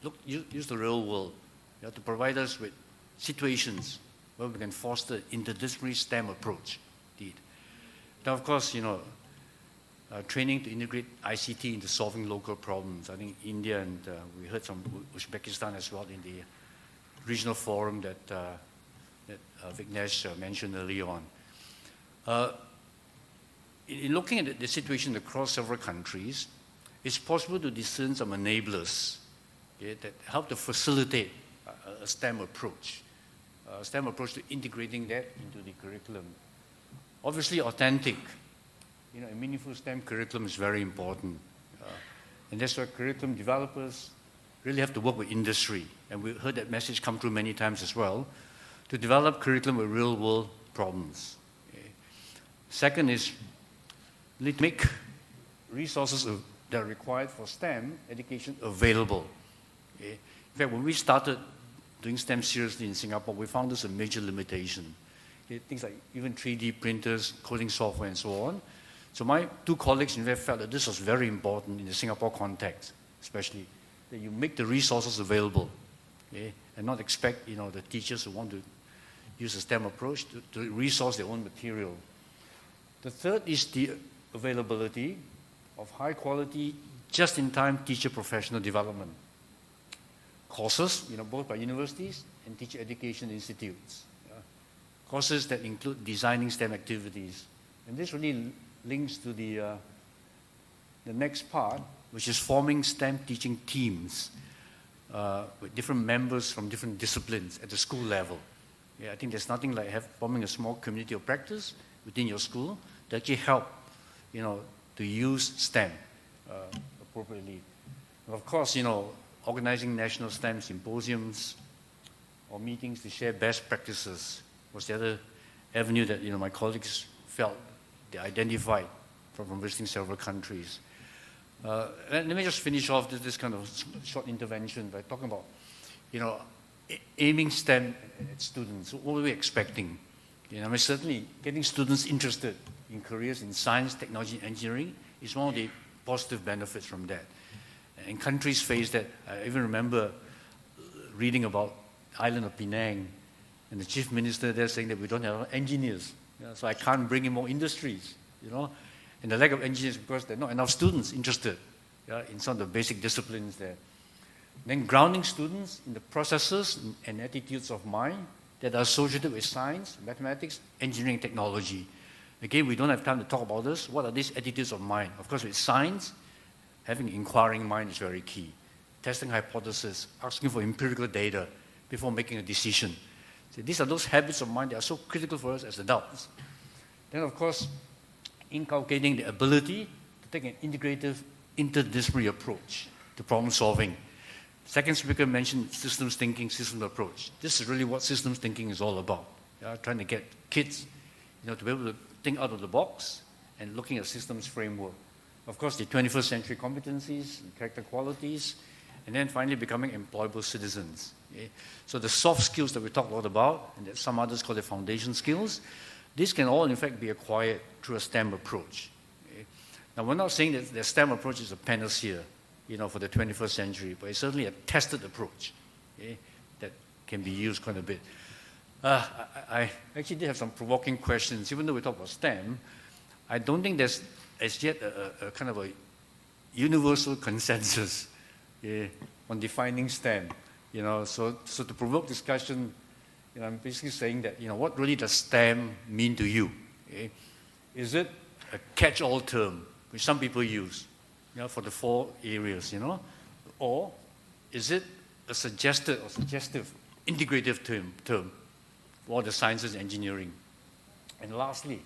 Look, use the real world, you know, to provide us with situations where we can foster interdisciplinary STEM approach. Indeed. Now, of course, you know, training to integrate ICT into solving local problems. I think India and we heard from Uzbekistan as well in the regional forum that Vignesh mentioned earlier on. In looking at the situation across several countries, it's possible to discern some enablers, okay, that help to facilitate a STEM approach to integrating that into the curriculum. Obviously, authentic, you know, a meaningful STEM curriculum is very important. And that's why curriculum developers really have to work with industry. And we heard that message come through many times as well, to develop curriculum with real-world problems. Okay. Second is make resources that are required for STEM education available. Okay. In fact, when we started doing STEM seriously in Singapore, we found this a major limitation. Okay. Things like even 3D printers, coding software, and so on. So my two colleagues in fact felt that this was very important in the Singapore context, especially, that you make the resources available, okay, and not expect, you know, the teachers who want to use a STEM approach to resource their own material. The third is the availability of high quality, just-in-time teacher professional development. Courses, you know, both by universities and teacher education institutes. Courses that include designing STEM activities, And this really links to the next part, which is forming STEM teaching teams with different members from different disciplines at the school level. Yeah, I think there's nothing like forming a small community of practice within your school to actually help, to use STEM appropriately. And of course, organizing national STEM symposiums or meetings to share best practices was the other avenue that, my colleagues felt they identified from visiting several countries. Let me just finish off this kind of short intervention by talking about, aiming STEM at students. What are we expecting? Certainly getting students interested in careers in science, technology, and engineering is one of the positive benefits from that. And countries face that. I even remember reading about the island of Penang and the chief minister there saying that we don't have engineers. So I can't bring in more industries, And the lack of engineers because there are not enough students interested in some of the basic disciplines there. Then grounding students in the processes and attitudes of mind that are associated with science, mathematics, engineering, technology. Again, we don't have time to talk about this. What are these attitudes of mind? Of course, with science, having an inquiring mind is very key. Testing hypotheses, asking for empirical data before making a decision. So these are those habits of mind that are so critical for us as adults. Then, of course, inculcating the ability to take an integrative, interdisciplinary approach to problem solving. Second speaker mentioned systems thinking, systems approach. This is really what systems thinking is all about. Trying to get kids, to be able to think out of the box and looking at systems framework. Of course, the 21st century competencies, and character qualities, and then finally becoming employable citizens. Okay? So the soft skills that we talked a lot about, and that some others call the foundation skills, these can all in fact be acquired through a STEM approach. Okay? Now we're not saying that the STEM approach is a panacea, for the 21st century, but it's certainly a tested approach, okay, that can be used quite a bit. I actually did have some provoking questions. Even though we talk about STEM, I don't think there's as yet a kind of a universal consensus on defining STEM. So to provoke discussion, I'm basically saying that, what really does STEM mean to you? Okay? Is it a catch-all term, which some people use, for the 4 areas, or is it a suggestive integrative term for the sciences and engineering? And lastly,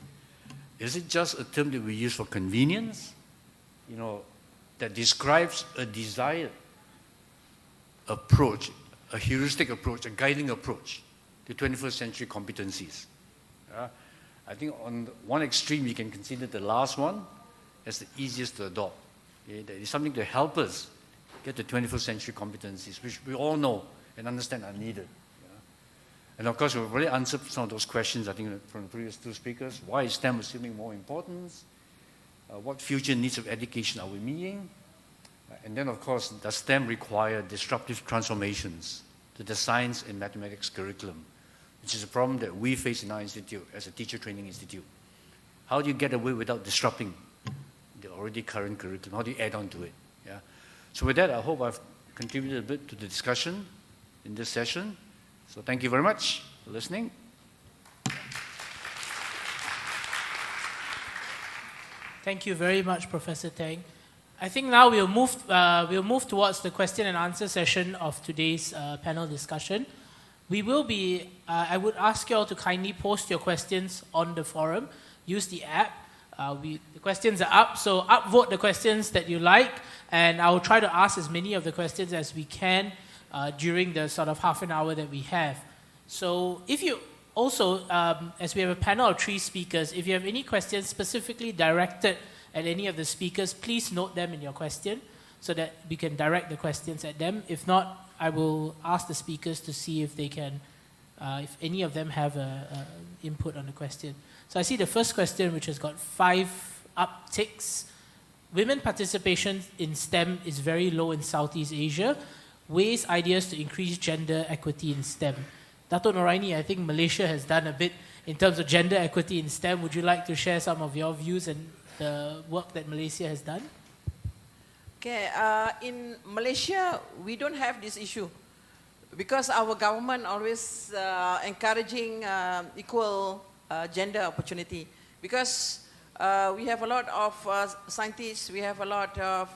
is it just a term that we use for convenience, that describes a desired approach, a heuristic approach, a guiding approach to 21st century competencies? I think on one extreme, you can consider the last one as the easiest to adopt. Okay? That is something to help us get to 21st century competencies, which we all know and understand are needed. And of course, we've already answered some of those questions, I think, from the previous 2 speakers. Why is STEM assuming more importance? What future needs of education are we meeting? And then, of course, does STEM require disruptive transformations to the science and mathematics curriculum, which is a problem that we face in our institute as a teacher training institute. How do you get away without disrupting the already current curriculum? How do you add on to it? Yeah. So with that, I hope I've contributed a bit to the discussion in this session. So thank you very much for listening. Thank you very much, Professor Teng. I think now we'll move towards the question and answer session of today's panel discussion. We will be, I would ask you all to kindly post your questions on the forum. Use the app. The questions are up, so upvote the questions that you like, and I will try to ask as many of the questions as we can during the sort of half an hour that we have. So if you also, as we have a panel of 3 speakers, if you have any questions specifically directed at any of the speakers, please note them in your question so that we can direct the questions at them. If not, I will ask the speakers to see if they can, if any of them have a input on the question. So I see the first question, which has got 5 upticks. Women participation in STEM is very low in Southeast Asia. Ways, ideas to increase gender equity in STEM. Dato Noraini, I think Malaysia has done a bit in terms of gender equity in STEM. Would you like to share some of your views and the work that Malaysia has done? Okay, in Malaysia, we don't have this issue because our government always encouraging equal gender opportunity. Because we have a lot of scientists, we have a lot of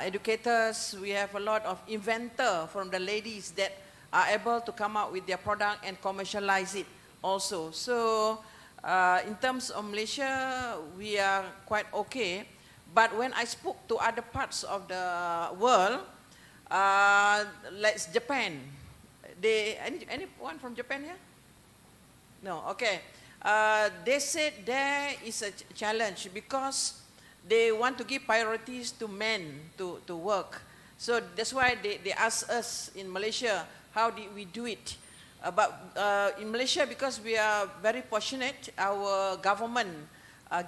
educators, we have a lot of inventors from the ladies that are able to come out with their product and commercialize it also. So in terms of Malaysia, we are quite okay. But when I spoke to other parts of the world, like Japan, anyone from Japan here? No, okay. They said there is a challenge because they want to give priorities to men to work. So that's why they ask us in Malaysia, how did we do it? But in Malaysia, because we are very fortunate, our government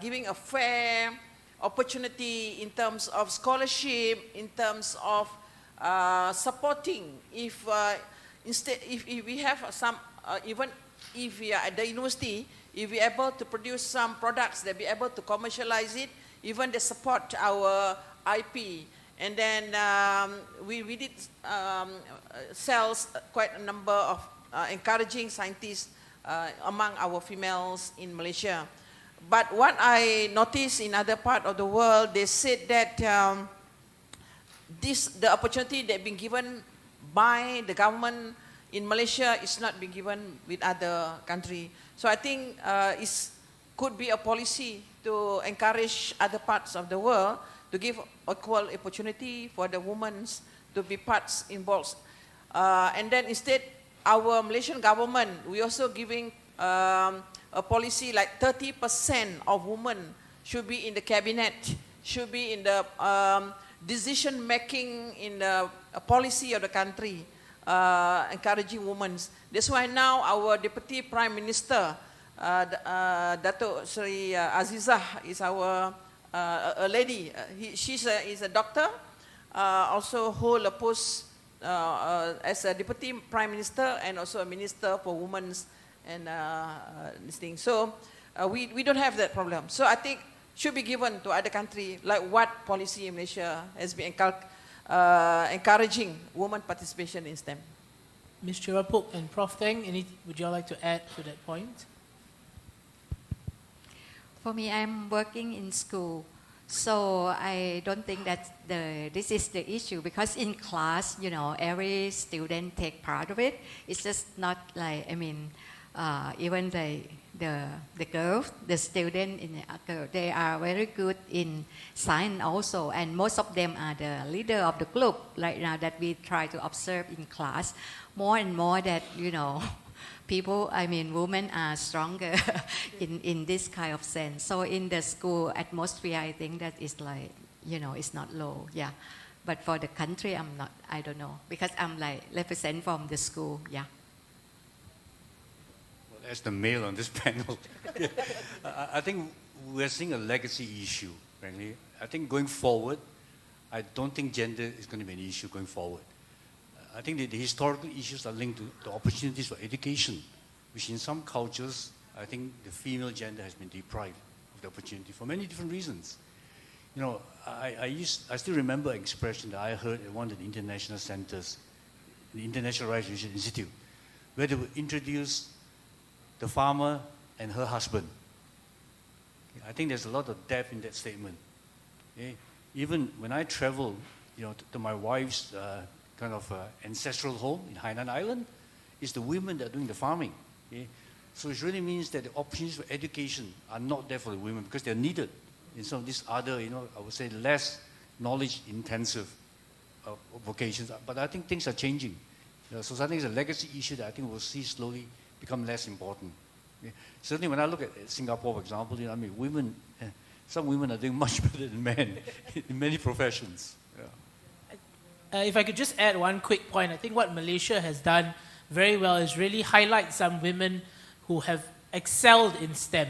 giving a fair opportunity in terms of scholarship, in terms of supporting. If we have some, even if we are at the university, if we are able to produce some products that be able to commercialize it, even they support our IP. And then we did sell quite a number of encouraging scientists among our females in Malaysia. But what I noticed in other part of the world, they said that the opportunity that been given by the government in Malaysia is not being given with other country. So I think it could be a policy to encourage other parts of the world to give equal opportunity for the women to be parts involved. And then instead, our Malaysian government, we also giving a policy like 30% of women should be in the cabinet, should be in the decision making in the policy of the country, encouraging women. That's why now our Deputy Prime Minister, Dato Sri Azizah, is our a lady. She's a doctor, also hold a post as a Deputy Prime Minister and also a Minister for Women and this thing. So we don't have that problem. So I think should be given to other country, like what policy in Malaysia has been encouraging women participation in STEM. Ms. Chivapruk and Prof Teng, would you all like to add to that point? For me, I'm working in school, so I don't think that this is the issue, because in class, you know, every student take part of it. It's just not like, I mean, even the girls, the student in they are very good in science also, and most of them are the leader of the group right now that we try to observe in class. More and more that, you know, people, I mean, women are stronger in this kind of sense. So in the school atmosphere, I think that is like, you know, it's not low, yeah. But for the country, I don't know, because I'm like represent from the school, yeah. Well, as the male on this panel, I think we're seeing a legacy issue, frankly. I think going forward, I don't think gender is going to be an issue going forward. I think the historical issues are linked to the opportunities for education, which in some cultures, I think the female gender has been deprived of the opportunity for many different reasons. You know, I still remember an expression that I heard at one of the international centers, the International Rights Research Institute, where they would introduce the farmer and her husband. I think there's a lot of depth in that statement. Okay? Even when I travel, you know, to my wife's kind of ancestral home in Hainan Island, it's the women that are doing the farming. Okay? So it really means that the opportunities for education are not there for the women because they're needed in some of these other, you know, I would say less knowledge-intensive vocations. But I think things are changing. You know, so I think it's a legacy issue that I think we'll see slowly become less important. Okay? Certainly when I look at Singapore, for example, you know, I mean, women, some women are doing much better than men in many professions. Yeah. If I could just add one quick point, I think what Malaysia has done very well is really highlight some women who have excelled in STEM.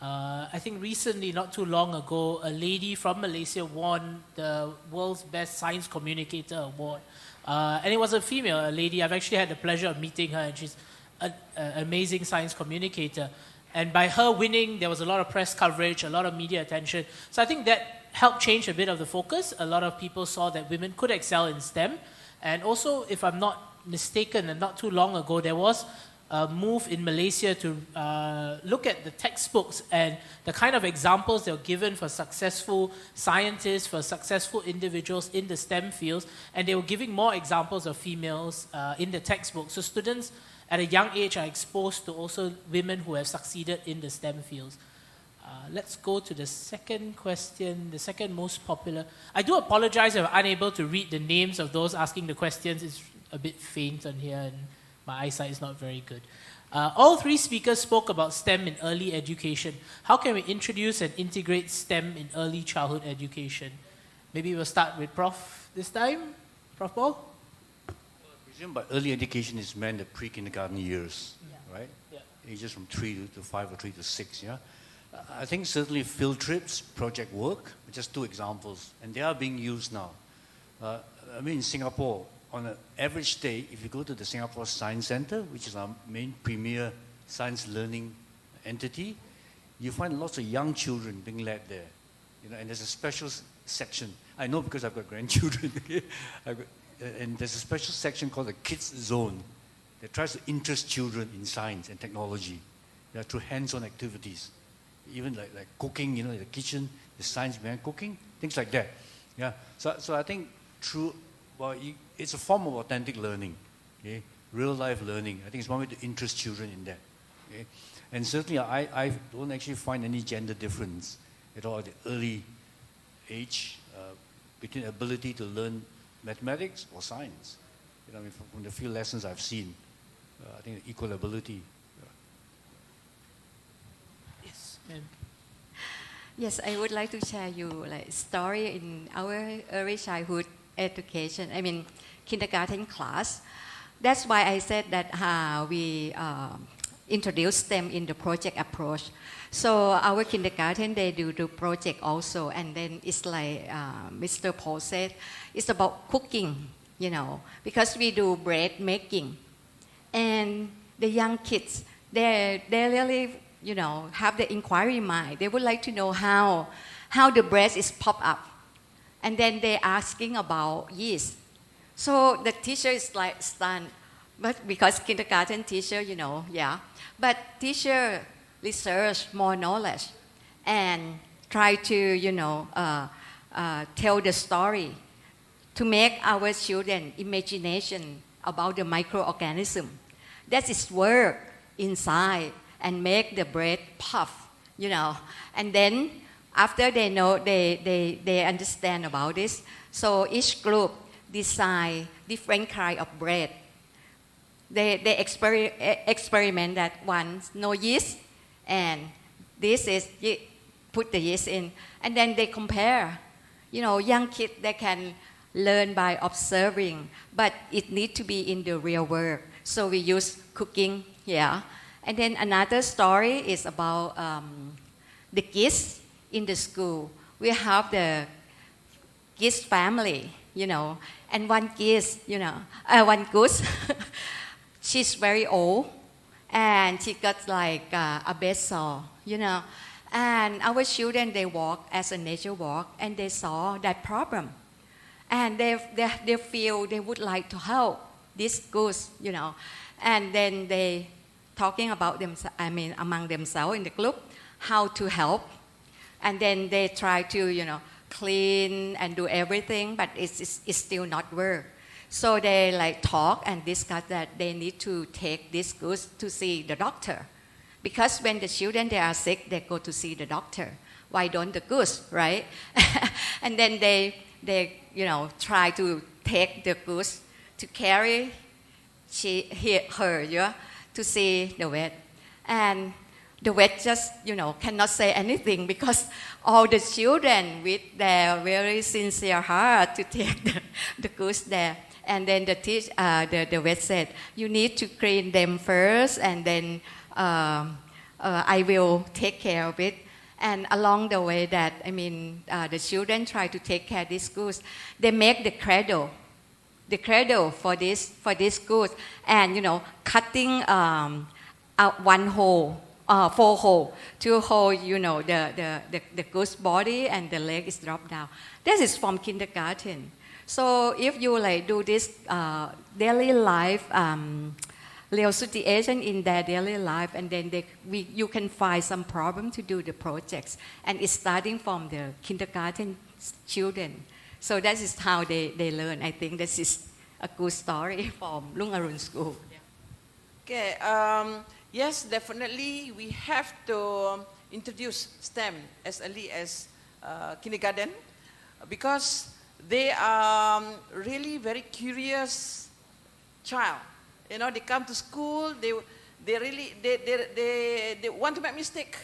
I think recently, not too long ago, a lady from Malaysia won the World's Best Science Communicator Award. And it was a female, a lady. I've actually had the pleasure of meeting her, and she's an amazing science communicator. And by her winning, there was a lot of press coverage, a lot of media attention. So I think that helped change a bit of the focus. A lot of people saw that women could excel in STEM. And also, if I'm not mistaken, and not too long ago, there was move in Malaysia to look at the textbooks and the kind of examples they're given for successful scientists, for successful individuals in the STEM fields, and they were giving more examples of females in the textbook. So students at a young age are exposed to also women who have succeeded in the STEM fields. Let's go to the second question, the second most popular. I do apologize if I'm unable to read the names of those asking the questions. It's a bit faint on here and my eyesight is not very good. All three speakers spoke about STEM in early education. How can we introduce and integrate STEM in early childhood education? Maybe we'll start with Prof this time. Prof Paul? I presume by early education is meant the pre-kindergarten years, right? Yeah. Ages from 3 to 5 or 3 to 6, yeah? I think certainly field trips, project work, just two examples, and they are being used now. I mean, in Singapore, on an average day, if you go to the Singapore Science Centre, which is our main premier science learning entity, you find lots of young children being led there. You know, and there's a special section. I know because I've got grandchildren. And there's a special section called the Kids Zone that tries to interest children in science and technology through hands-on activities. Even like cooking, you know, in the kitchen, the science behind cooking, things like that. Yeah. So I think it's a form of authentic learning, okay? Real life learning. I think it's one way to interest children in that. Okay? And certainly I don't actually find any gender difference at all at the early age between ability to learn mathematics or science. You know, I mean, from the few lessons I've seen, I think equal ability. Yes, I would like to share you like story in our early childhood education. I mean, kindergarten class. That's why I said that we introduced them in the project approach. So our kindergarten, they do the project also, and then it's like Mr. Paul said, it's about cooking, you know, because we do bread making, and the young kids, they really, you know, have the inquiry mind. They would like to know how the bread is popped up. And then they're asking about yeast. So the teacher is like stunned. But because kindergarten teacher, you know, yeah. But teacher research more knowledge and try to, you know, tell the story to make our children imagination about the microorganism. That is work inside and make the bread puff, you know. And then after they know, they understand about this, so each group design different kind of bread. They experiment that one, no yeast, and this is, put the yeast in, and then they compare. You know, young kids, they can learn by observing, but it needs to be in the real world. So we use cooking, yeah. And then another story is about the kids in the school. We have the kids family, you know, and one kids, you know, one goose, she's very old, and she got like a bed sore, you know. And our children, they walk as a nature walk, and they saw that problem. And they feel they would like to help this goose, you know. And then they talking about among themselves in the group, how to help. And then they try to, you know, clean and do everything, but it's still not work. So they like talk and discuss that they need to take this goose to see the doctor. Because when the children, they are sick, they go to see the doctor. Why don't the goose, right? And then they, you know, try to take the goose to carry her, yeah, to see the vet. And the vet just, you know, cannot say anything because all the children with their very sincere heart to take the goose there. And then the vet said, you need to clean them first, and then I will take care of it. And along the way that, the children try to take care of this goose. They make the cradle for this goose, and, you know, cutting out one hole, 4 hole, 2 hole, you know, the goose body and the leg is dropped down. This is from kindergarten. So if you like do this daily life real situation in their daily life, and then you can find some problem to do the projects, and it's starting from the kindergarten children. So that is how they learn. I think this is a good story from Roong Aroon School. Okay, yes, definitely we have to introduce STEM as early as kindergarten, because they are really very curious child. You know, they come to school, they want to make mistake,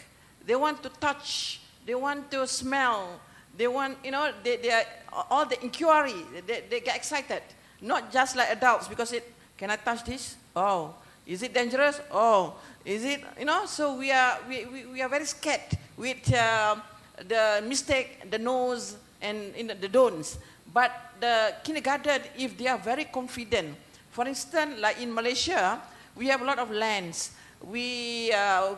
they want to touch, they want to smell, they want, you know, they are all the inquiry, they get excited, not just like adults, because can I touch this? Oh, is it dangerous? Oh, is it, you know, so we are very scared with the mistake, the no's and the don'ts. But the kindergarten, if they are very confident, for instance, like in Malaysia, we have a lot of lands. We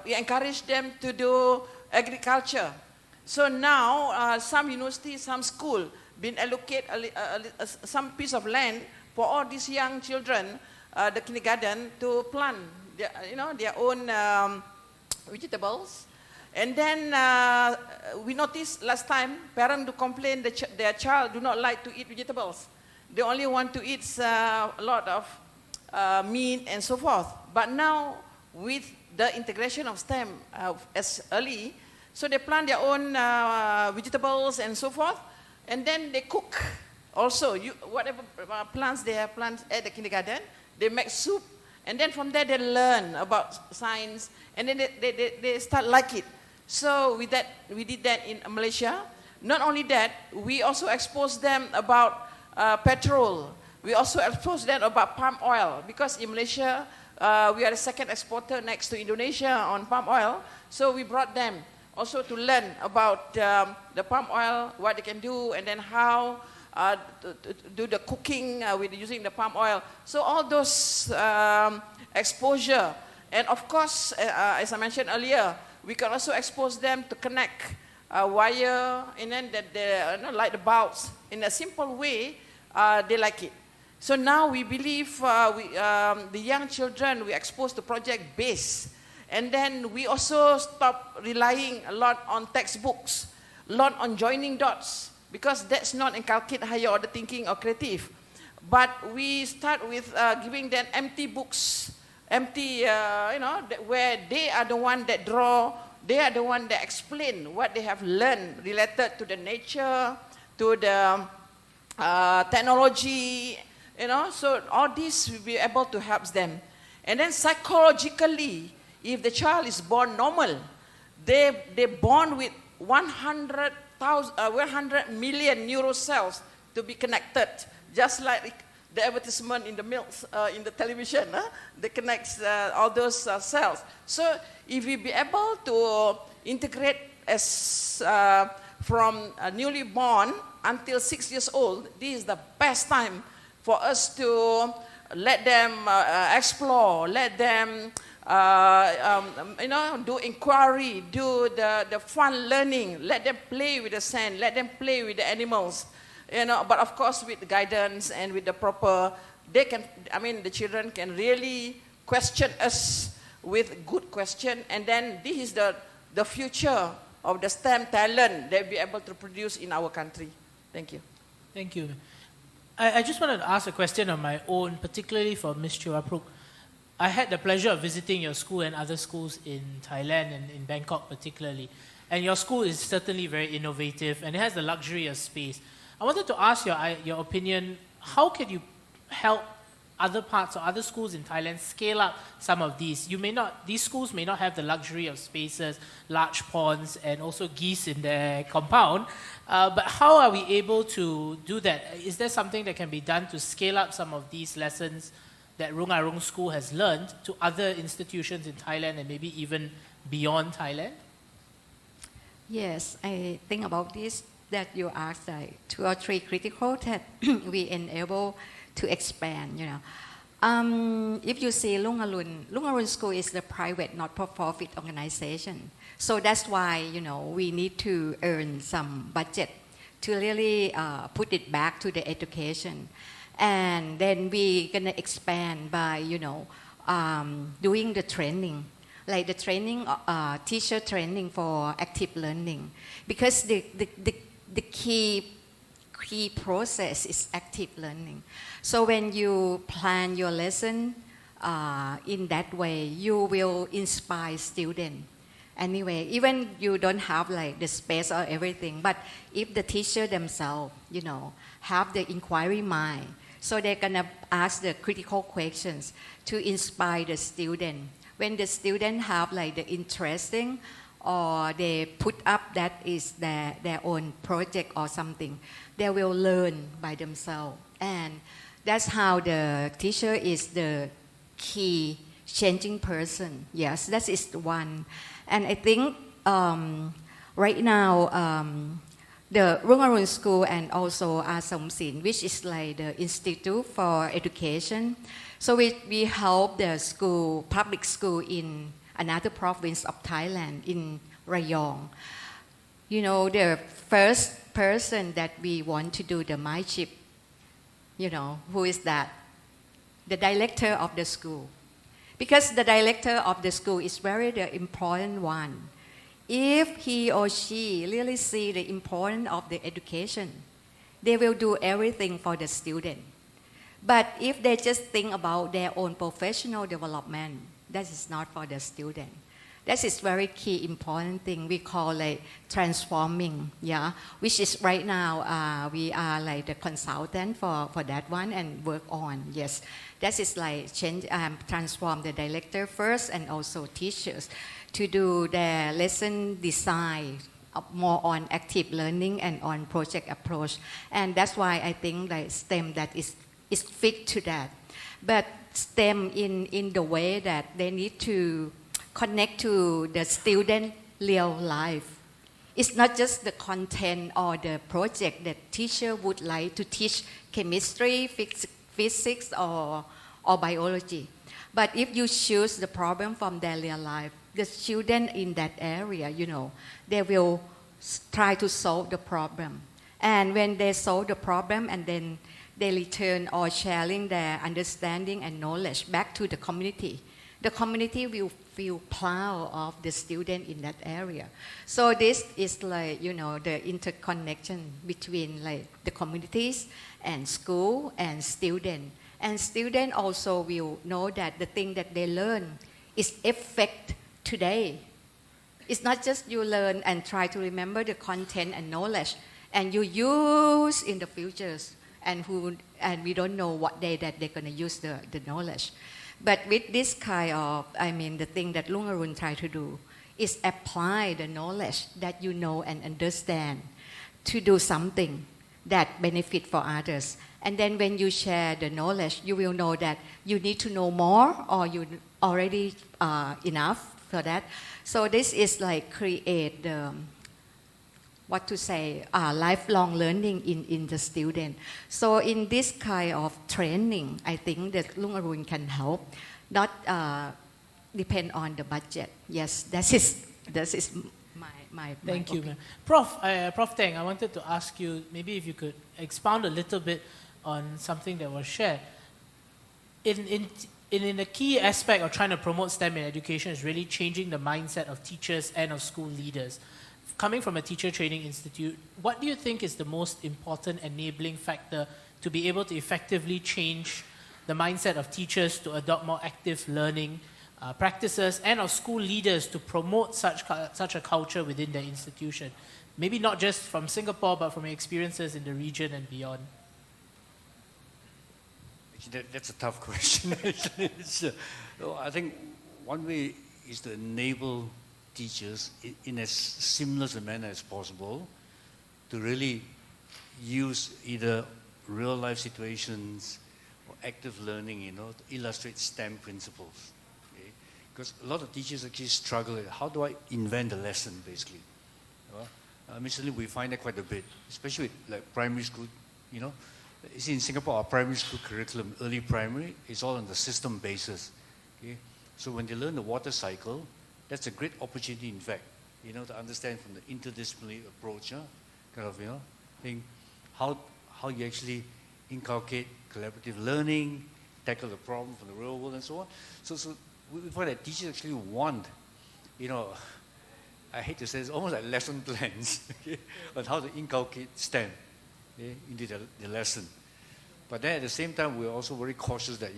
encourage them to do agriculture. So now, some universities, some school, been allocate some piece of land for all these young children, the kindergarten, to plant, their own vegetables. And then we noticed last time, parents do complain that their child do not like to eat vegetables. They only want to eat a lot of meat and so forth. But now, with the integration of STEM as early, so they plant their own vegetables and so forth, and then they cook also. Whatever plants they have planted at the kindergarten, they make soup, and then from there they learn about science, and then they start like it. So with that, we did that in Malaysia. Not only that, we also exposed them about petrol. We also exposed them about palm oil, because in Malaysia, we are the second exporter next to Indonesia on palm oil. So we brought them also to learn about the palm oil, what they can do, and then how to do the cooking with using the palm oil. So all those exposure, and of course, as I mentioned earlier, we can also expose them to connect wire, and then like the bulbs. In a simple way, they like it. So now we believe the young children, we expose to project-based. And then we also stop relying a lot on textbooks, a lot on joining dots, because that's not inculcate higher order thinking or creative. But we start with giving them empty books, empty, where they are the one that draw, they are the one that explain what they have learned related to the nature, to the technology, so all this will be able to help them. And then psychologically, if the child is born normal, they're born with 100 million neurocells to be connected, just like the advertisement in the milks, in the television, they connect all those cells. So if we be able to integrate as from newly born until 6 years old, this is the best time for us to let them explore, let them do inquiry, do the fun learning, let them play with the sand, let them play with the animals, but of course with guidance and with the proper, the children can really question us with good question, and then this is the future of the STEM talent they'll be able to produce in our country. Thank you. Thank you. I just wanted to ask a question of my own, particularly for Ms. Chivapruk. I had the pleasure of visiting your school and other schools in Thailand and in Bangkok particularly. And your school is certainly very innovative and it has the luxury of space. I wanted to ask your opinion, how can you help other parts or other schools in Thailand scale up some of these? These schools may not have the luxury of spaces, large ponds, and also geese in their compound. But how are we able to do that? Is there something that can be done to scale up some of these lessons that Roong Aroon School has learned to other institutions in Thailand and maybe even beyond Thailand? Yes, I think about this, that you asked 2 or 3 critical that we enable to expand, If you see Roong Aroon School is the private not-for-profit organization. So that's why, we need to earn some budget to really put it back to the education. And then we're going to expand by, doing the training, like the training, teacher training for active learning, because the key process is active learning. So when you plan your lesson in that way, you will inspire students. Anyway, even you don't have like the space or everything, but if the teacher themselves, have the inquiry mind, so they're gonna ask the critical questions to inspire the student. When the student have like the interesting, or they put up that is their own project or something, they will learn by themselves. And that's how the teacher is the key changing person. Yes, that is the one. And I think right now, the Roong Aroon School and also Asamsin, which is like the Institute for Education. So we help the school, public school in another province of Thailand, in Rayong. The first person that we want to do the mindship, who is that? The director of the school. Because the director of the school is very the important one. If he or she really see the importance of the education, they will do everything for the student. But if they just think about their own professional development, that is not for the student. That is very key important thing we call like transforming, which is right now we are like the consultant for that one and work on, yes. That is like change, transform the director first and also teachers to do their lesson design more on active learning and on project approach. And that's why I think like STEM that is fit to that. But STEM in the way that they need to connect to the student real life. It's not just the content or the project that teacher would like to teach chemistry, physics or biology. But if you choose the problem from their real life, the student in that area, they will try to solve the problem. And when they solve the problem and then they return or sharing their understanding and knowledge back to the community will feel proud of the student in that area. So this is like, the interconnection between like the communities and school and student. And student also will know that the thing that they learn is effect today. It's not just you learn and try to remember the content and knowledge and you use in the futures and we don't know what day that they're going to use the knowledge. But with this kind of, the thing that Roong Aroon try to do is apply the knowledge that you know and understand to do something that benefit for others. And then when you share the knowledge, you will know that you need to know more or you already enough for that. So this is like create the, lifelong learning in the student. So in this kind of training, I think that Roong Aroon can help, not depend on the budget. Yes, that is my Thank you, opinion. ma'am. Prof Teng, I wanted to ask you, maybe if you could expound a little bit on something that was shared. In a key aspect of trying to promote STEM in education is really changing the mindset of teachers and of school leaders. Coming from a teacher training institute, what do you think is the most important enabling factor to be able to effectively change the mindset of teachers to adopt more active learning practices and of school leaders to promote such a culture within their institution? Maybe not just from Singapore, but from your experiences in the region and beyond. That's a tough question. I think one way is to enable teachers in as seamless a manner as possible to really use either real life situations or active learning, to illustrate STEM principles. Okay? Because a lot of teachers actually struggle with how do I invent a lesson, basically. Recently we find that quite a bit, especially with like primary school, You see, in Singapore, our primary school curriculum, early primary, is all on the system basis. Okay? So when they learn the water cycle, that's a great opportunity, in fact, to understand from the interdisciplinary approach, thing, how you actually inculcate collaborative learning, tackle the problem from the real world and so on. So we find that teachers actually want, I hate to say it's almost like lesson plans on how to inculcate STEM into the lesson. But then at the same time, we're also very cautious that,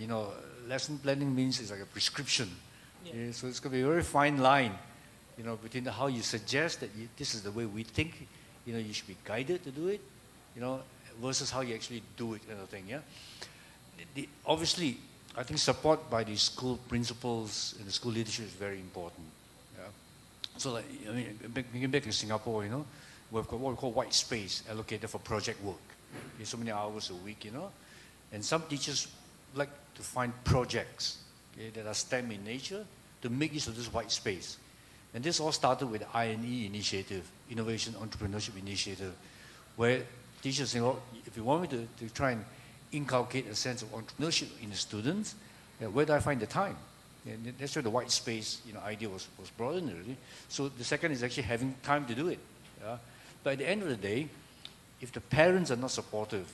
lesson planning means it's like a prescription. So it's going to be a very fine line, between how you suggest that this is the way we think, you should be guided to do it, versus how you actually do it, kind of thing, obviously, I think support by the school principals and the school leadership is very important. So thinking back in Singapore, we've got what we call white space allocated for project work. So many hours a week, And some teachers like to find projects that are STEM in nature to make use of this white space. And this all started with the NIE initiative, Innovation Entrepreneurship Initiative, where teachers say, if you want me to try and inculcate a sense of entrepreneurship in the students, where do I find the time? And that's where the white space idea was brought in, really. So the second is actually having time to do it. But at the end of the day, if the parents are not supportive,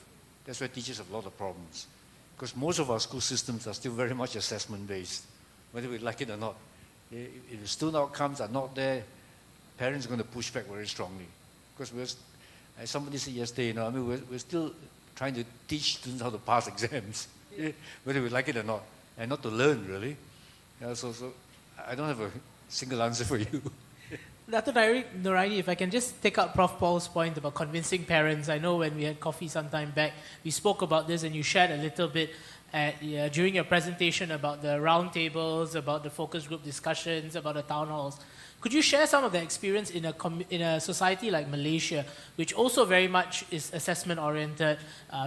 that's where teachers have a lot of problems. Because most of our school systems are still very much assessment-based, whether we like it or not. If the student outcomes are not there, parents are going to push back very strongly. Because as somebody said yesterday, we're still trying to teach students how to pass exams, whether we like it or not, and not to learn, really. So I don't have a single answer for you. Dato Noraini, if I can just take up Prof Paul's point about convincing parents. I know when we had coffee some time back, we spoke about this and you shared a little bit during your presentation about the roundtables, about the focus group discussions, about the town halls. Could you share some of the experience in a society like Malaysia, which also very much is assessment-oriented?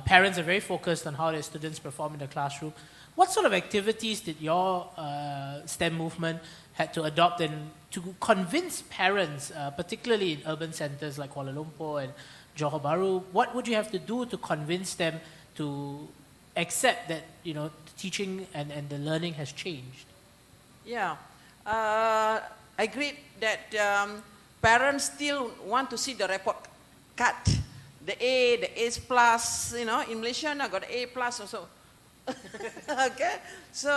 Parents are very focused on how their students perform in the classroom. What sort of activities did your STEM movement had to adopt and to convince parents, particularly in urban centers like Kuala Lumpur and Johor Bahru? What would you have to do to convince them to accept that the teaching and the learning has changed? Yeah, I agree that parents still want to see the report card, the A's plus. In Malaysia I got A plus also. Okay, so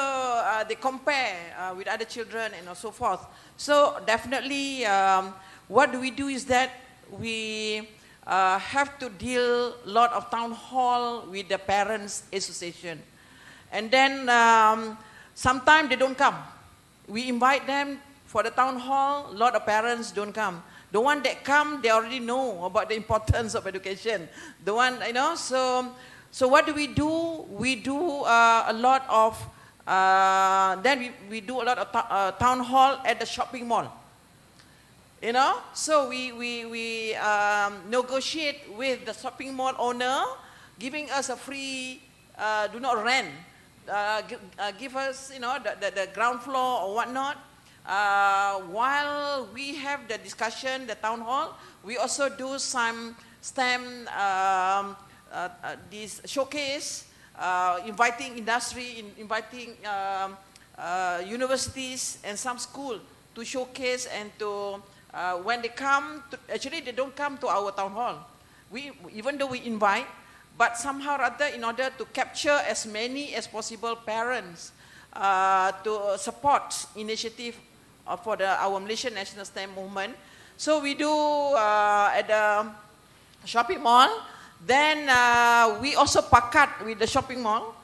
they compare with other children and so forth. So definitely, what we do is that we have to deal a lot of town hall with the parents association, and then sometimes they don't come. We invite them for the town hall. A lot of parents don't come. The one that come, they already know about the importance of education. The one So what do? We do a lot of, then we do a lot of town hall at the shopping mall. So we negotiate with the shopping mall owner, giving us a free, do not rent, give us, the ground floor or whatnot. While we have the discussion, the town hall, we also do some STEM, this showcase, inviting industry, inviting universities and some school to showcase and to, when they come, actually they don't come to our town hall. Even though we invite, but somehow or other, in order to capture as many as possible parents to support initiative for our Malaysian National STEM movement. So we do at the shopping mall. Then we also pakat with the shopping mall.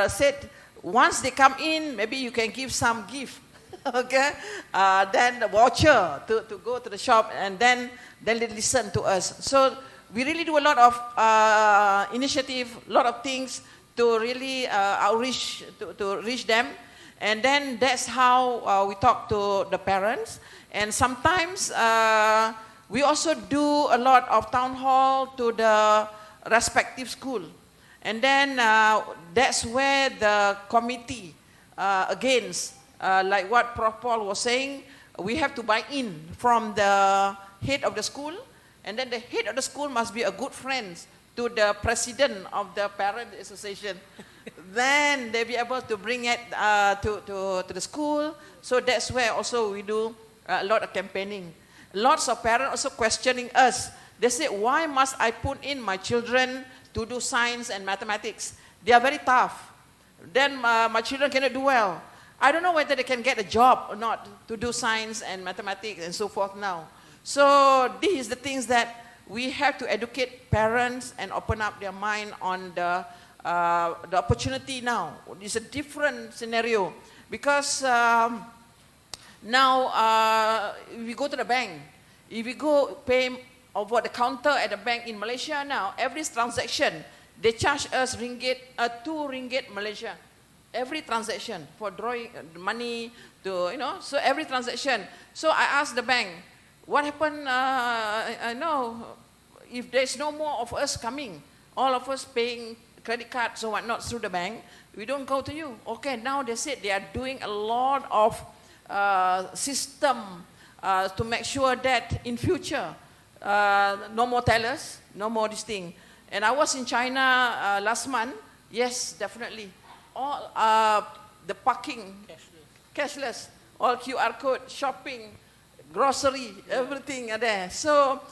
Said once they come in, maybe you can give some gift, okay? Then the voucher to go to the shop, and then they listen to us. So we really do a lot of initiative, a lot of things to really outreach, to reach them. And then that's how we talk to the parents. And sometimes we also do a lot of town hall to the respective school. And then that's where the committee, like what Prof Paul was saying, we have to buy in from the head of the school. And then the head of the school must be a good friend to the president of the parent association. Then they'll be able to bring it to the school. So that's where also we do a lot of campaigning. Lots of parents also questioning us. They say, why must I put in my children to do science and mathematics? They are very tough. then my children cannot do well. I don't know whether they can get a job or not to do science and mathematics and so forth now. So this is the things that we have to educate parents and open up their mind on the opportunity now. It's a different scenario because now if we go to the bank, if we go pay over the counter at the bank in Malaysia now, every transaction, they charge us ringgit, 2 ringgit Malaysia. Every transaction for drawing money to, so every transaction. So I asked the bank, what happened, if there's no more of us coming, all of us paying credit cards or whatnot through the bank, we don't go to you. Okay, now they said they are doing a lot of system to make sure that in future, no more tellers, no more this thing. And I was in China last month. Yes, definitely. All the parking, cashless, all QR code, shopping, grocery, everything are there. So,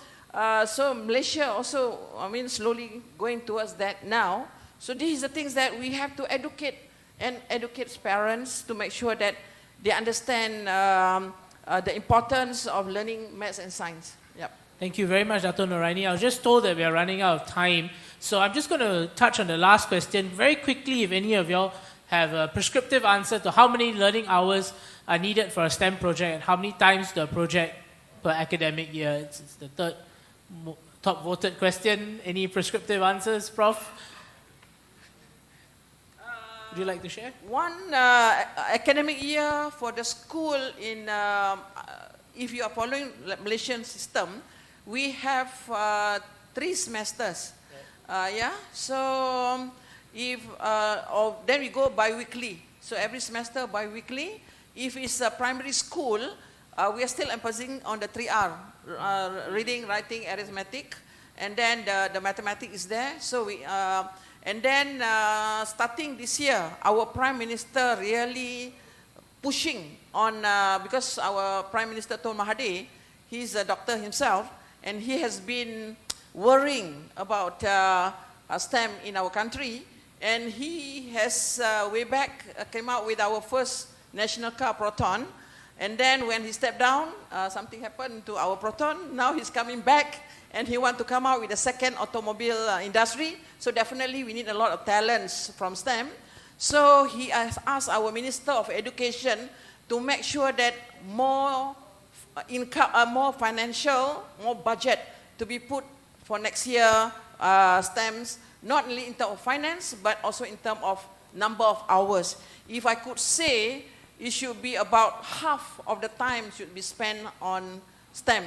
so Malaysia also, slowly going towards that now. So these are the things that we have to educate and educate parents to make sure that they understand the importance of learning maths and science. Yep. Thank you very much, Dato Noraini. I was just told that we are running out of time. So I'm just going to touch on the last question very quickly. If any of y'all have a prescriptive answer to how many learning hours are needed for a STEM project and how many times the project per academic year. It's the third top voted question. Any prescriptive answers, Prof? Would you like to share? One academic year for the school in, if you are following the Malaysian system, we have 3 semesters. So if then we go bi-weekly. So every semester bi-weekly. If it's a primary school, we are still emphasizing on the 3R, reading, writing, arithmetic, and then the mathematics is there. So we, and then starting this year, our Prime Minister really pushing on, because our Prime Minister Tun Mahathir, he's a doctor himself, and he has been worrying about STEM in our country, and he has way back came out with our first national car, Proton, and then when he stepped down, something happened to our Proton. Now he's coming back, and he wants to come out with a second automobile industry. So definitely we need a lot of talents from STEM. So he has asked our Minister of Education to make sure that more income, more financial, more budget to be put for next year STEMs, not only in terms of finance, but also in terms of number of hours. If I could say, it should be about half of the time should be spent on STEM,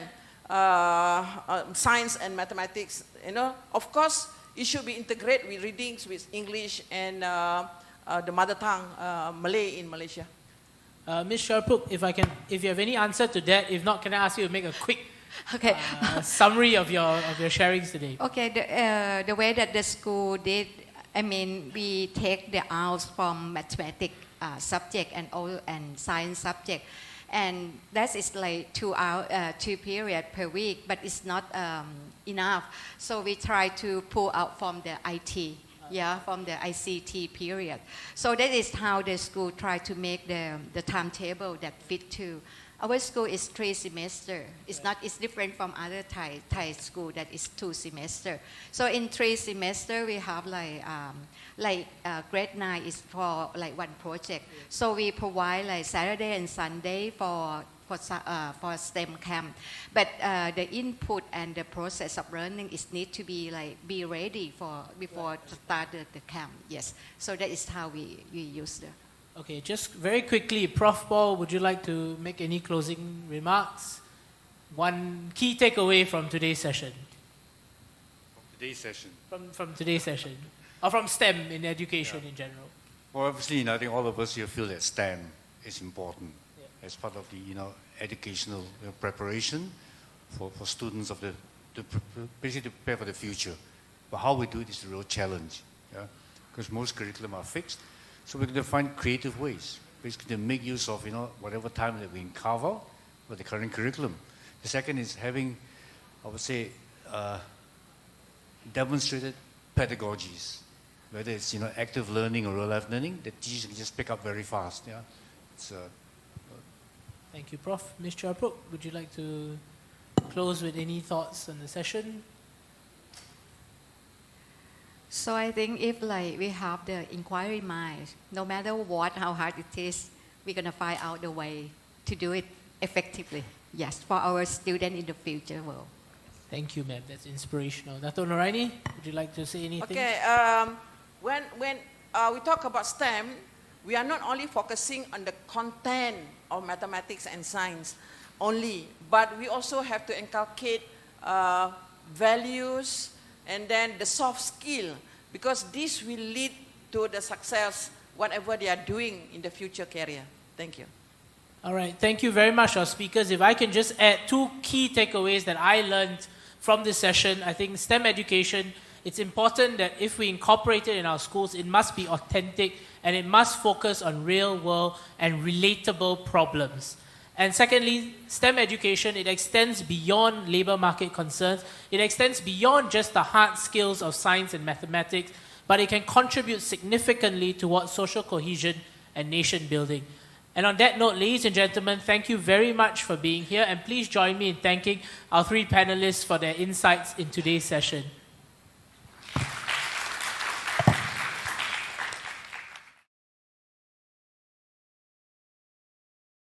science and mathematics. Of course, it should be integrated with readings with English and the mother tongue, Malay in Malaysia. Ms. Chivapruk, if you have any answer to that, if not, can I ask you to make a quick summary of your sharings today? Okay, the way that the school did, we take the hours from mathematics subject and science subject, and that is like 2 periods per week, but it's not enough. So we try to pull out from the IT, from the ICT period. So that is how the school try to make the timetable that fit to. Our school is 3 semesters. It's different from other Thai school that is 2 semesters. So in 3 semesters we have grade 9 is for like 1 project. So we provide like Saturday and Sunday for STEM camp. But the input and the process of learning is need to be ready before to start the camp. Yes. So that is how we use the. Okay, just very quickly, Prof Paul, would you like to make any closing remarks? One key takeaway from today's session. Today's session. From today's session, or from STEM in education in general. Well, obviously, I think all of us here feel that STEM is important as part of the educational preparation for students of basically to prepare for the future. But how we do it is a real challenge, because most curriculum are fixed. So we're going to find creative ways, basically to make use of whatever time that we can carve out for the current curriculum. The second is having, I would say, demonstrated pedagogies whether it's active learning or real life learning, the teachers can just pick up very fast. Yeah, it's, Thank you, Prof. Ms. Chivapruk, would you like to close with any thoughts on the session? So I think if we have the inquiry mind, no matter what, how hard it is, we're gonna find out the way to do it effectively. Yes, for our student in the future world. Thank you, ma'am. That's inspirational. Dato Noraini, would you like to say anything? Okay, when we talk about STEM, we are not only focusing on the content of mathematics and science only, but we also have to inculcate values and then the soft skill, because this will lead to the success, whatever they are doing in the future career. Thank you. All right, thank you very much, our speakers. If I can just add 2 key takeaways that I learned from this session, I think STEM education, it's important that if we incorporate it in our schools, it must be authentic and it must focus on real world and relatable problems. And secondly, STEM education, it extends beyond labor market concerns. It extends beyond just the hard skills of science and mathematics, but it can contribute significantly towards social cohesion and nation building. And on that note, ladies and gentlemen, thank you very much for being here, and please join me in thanking our 3 panelists for their insights in today's session.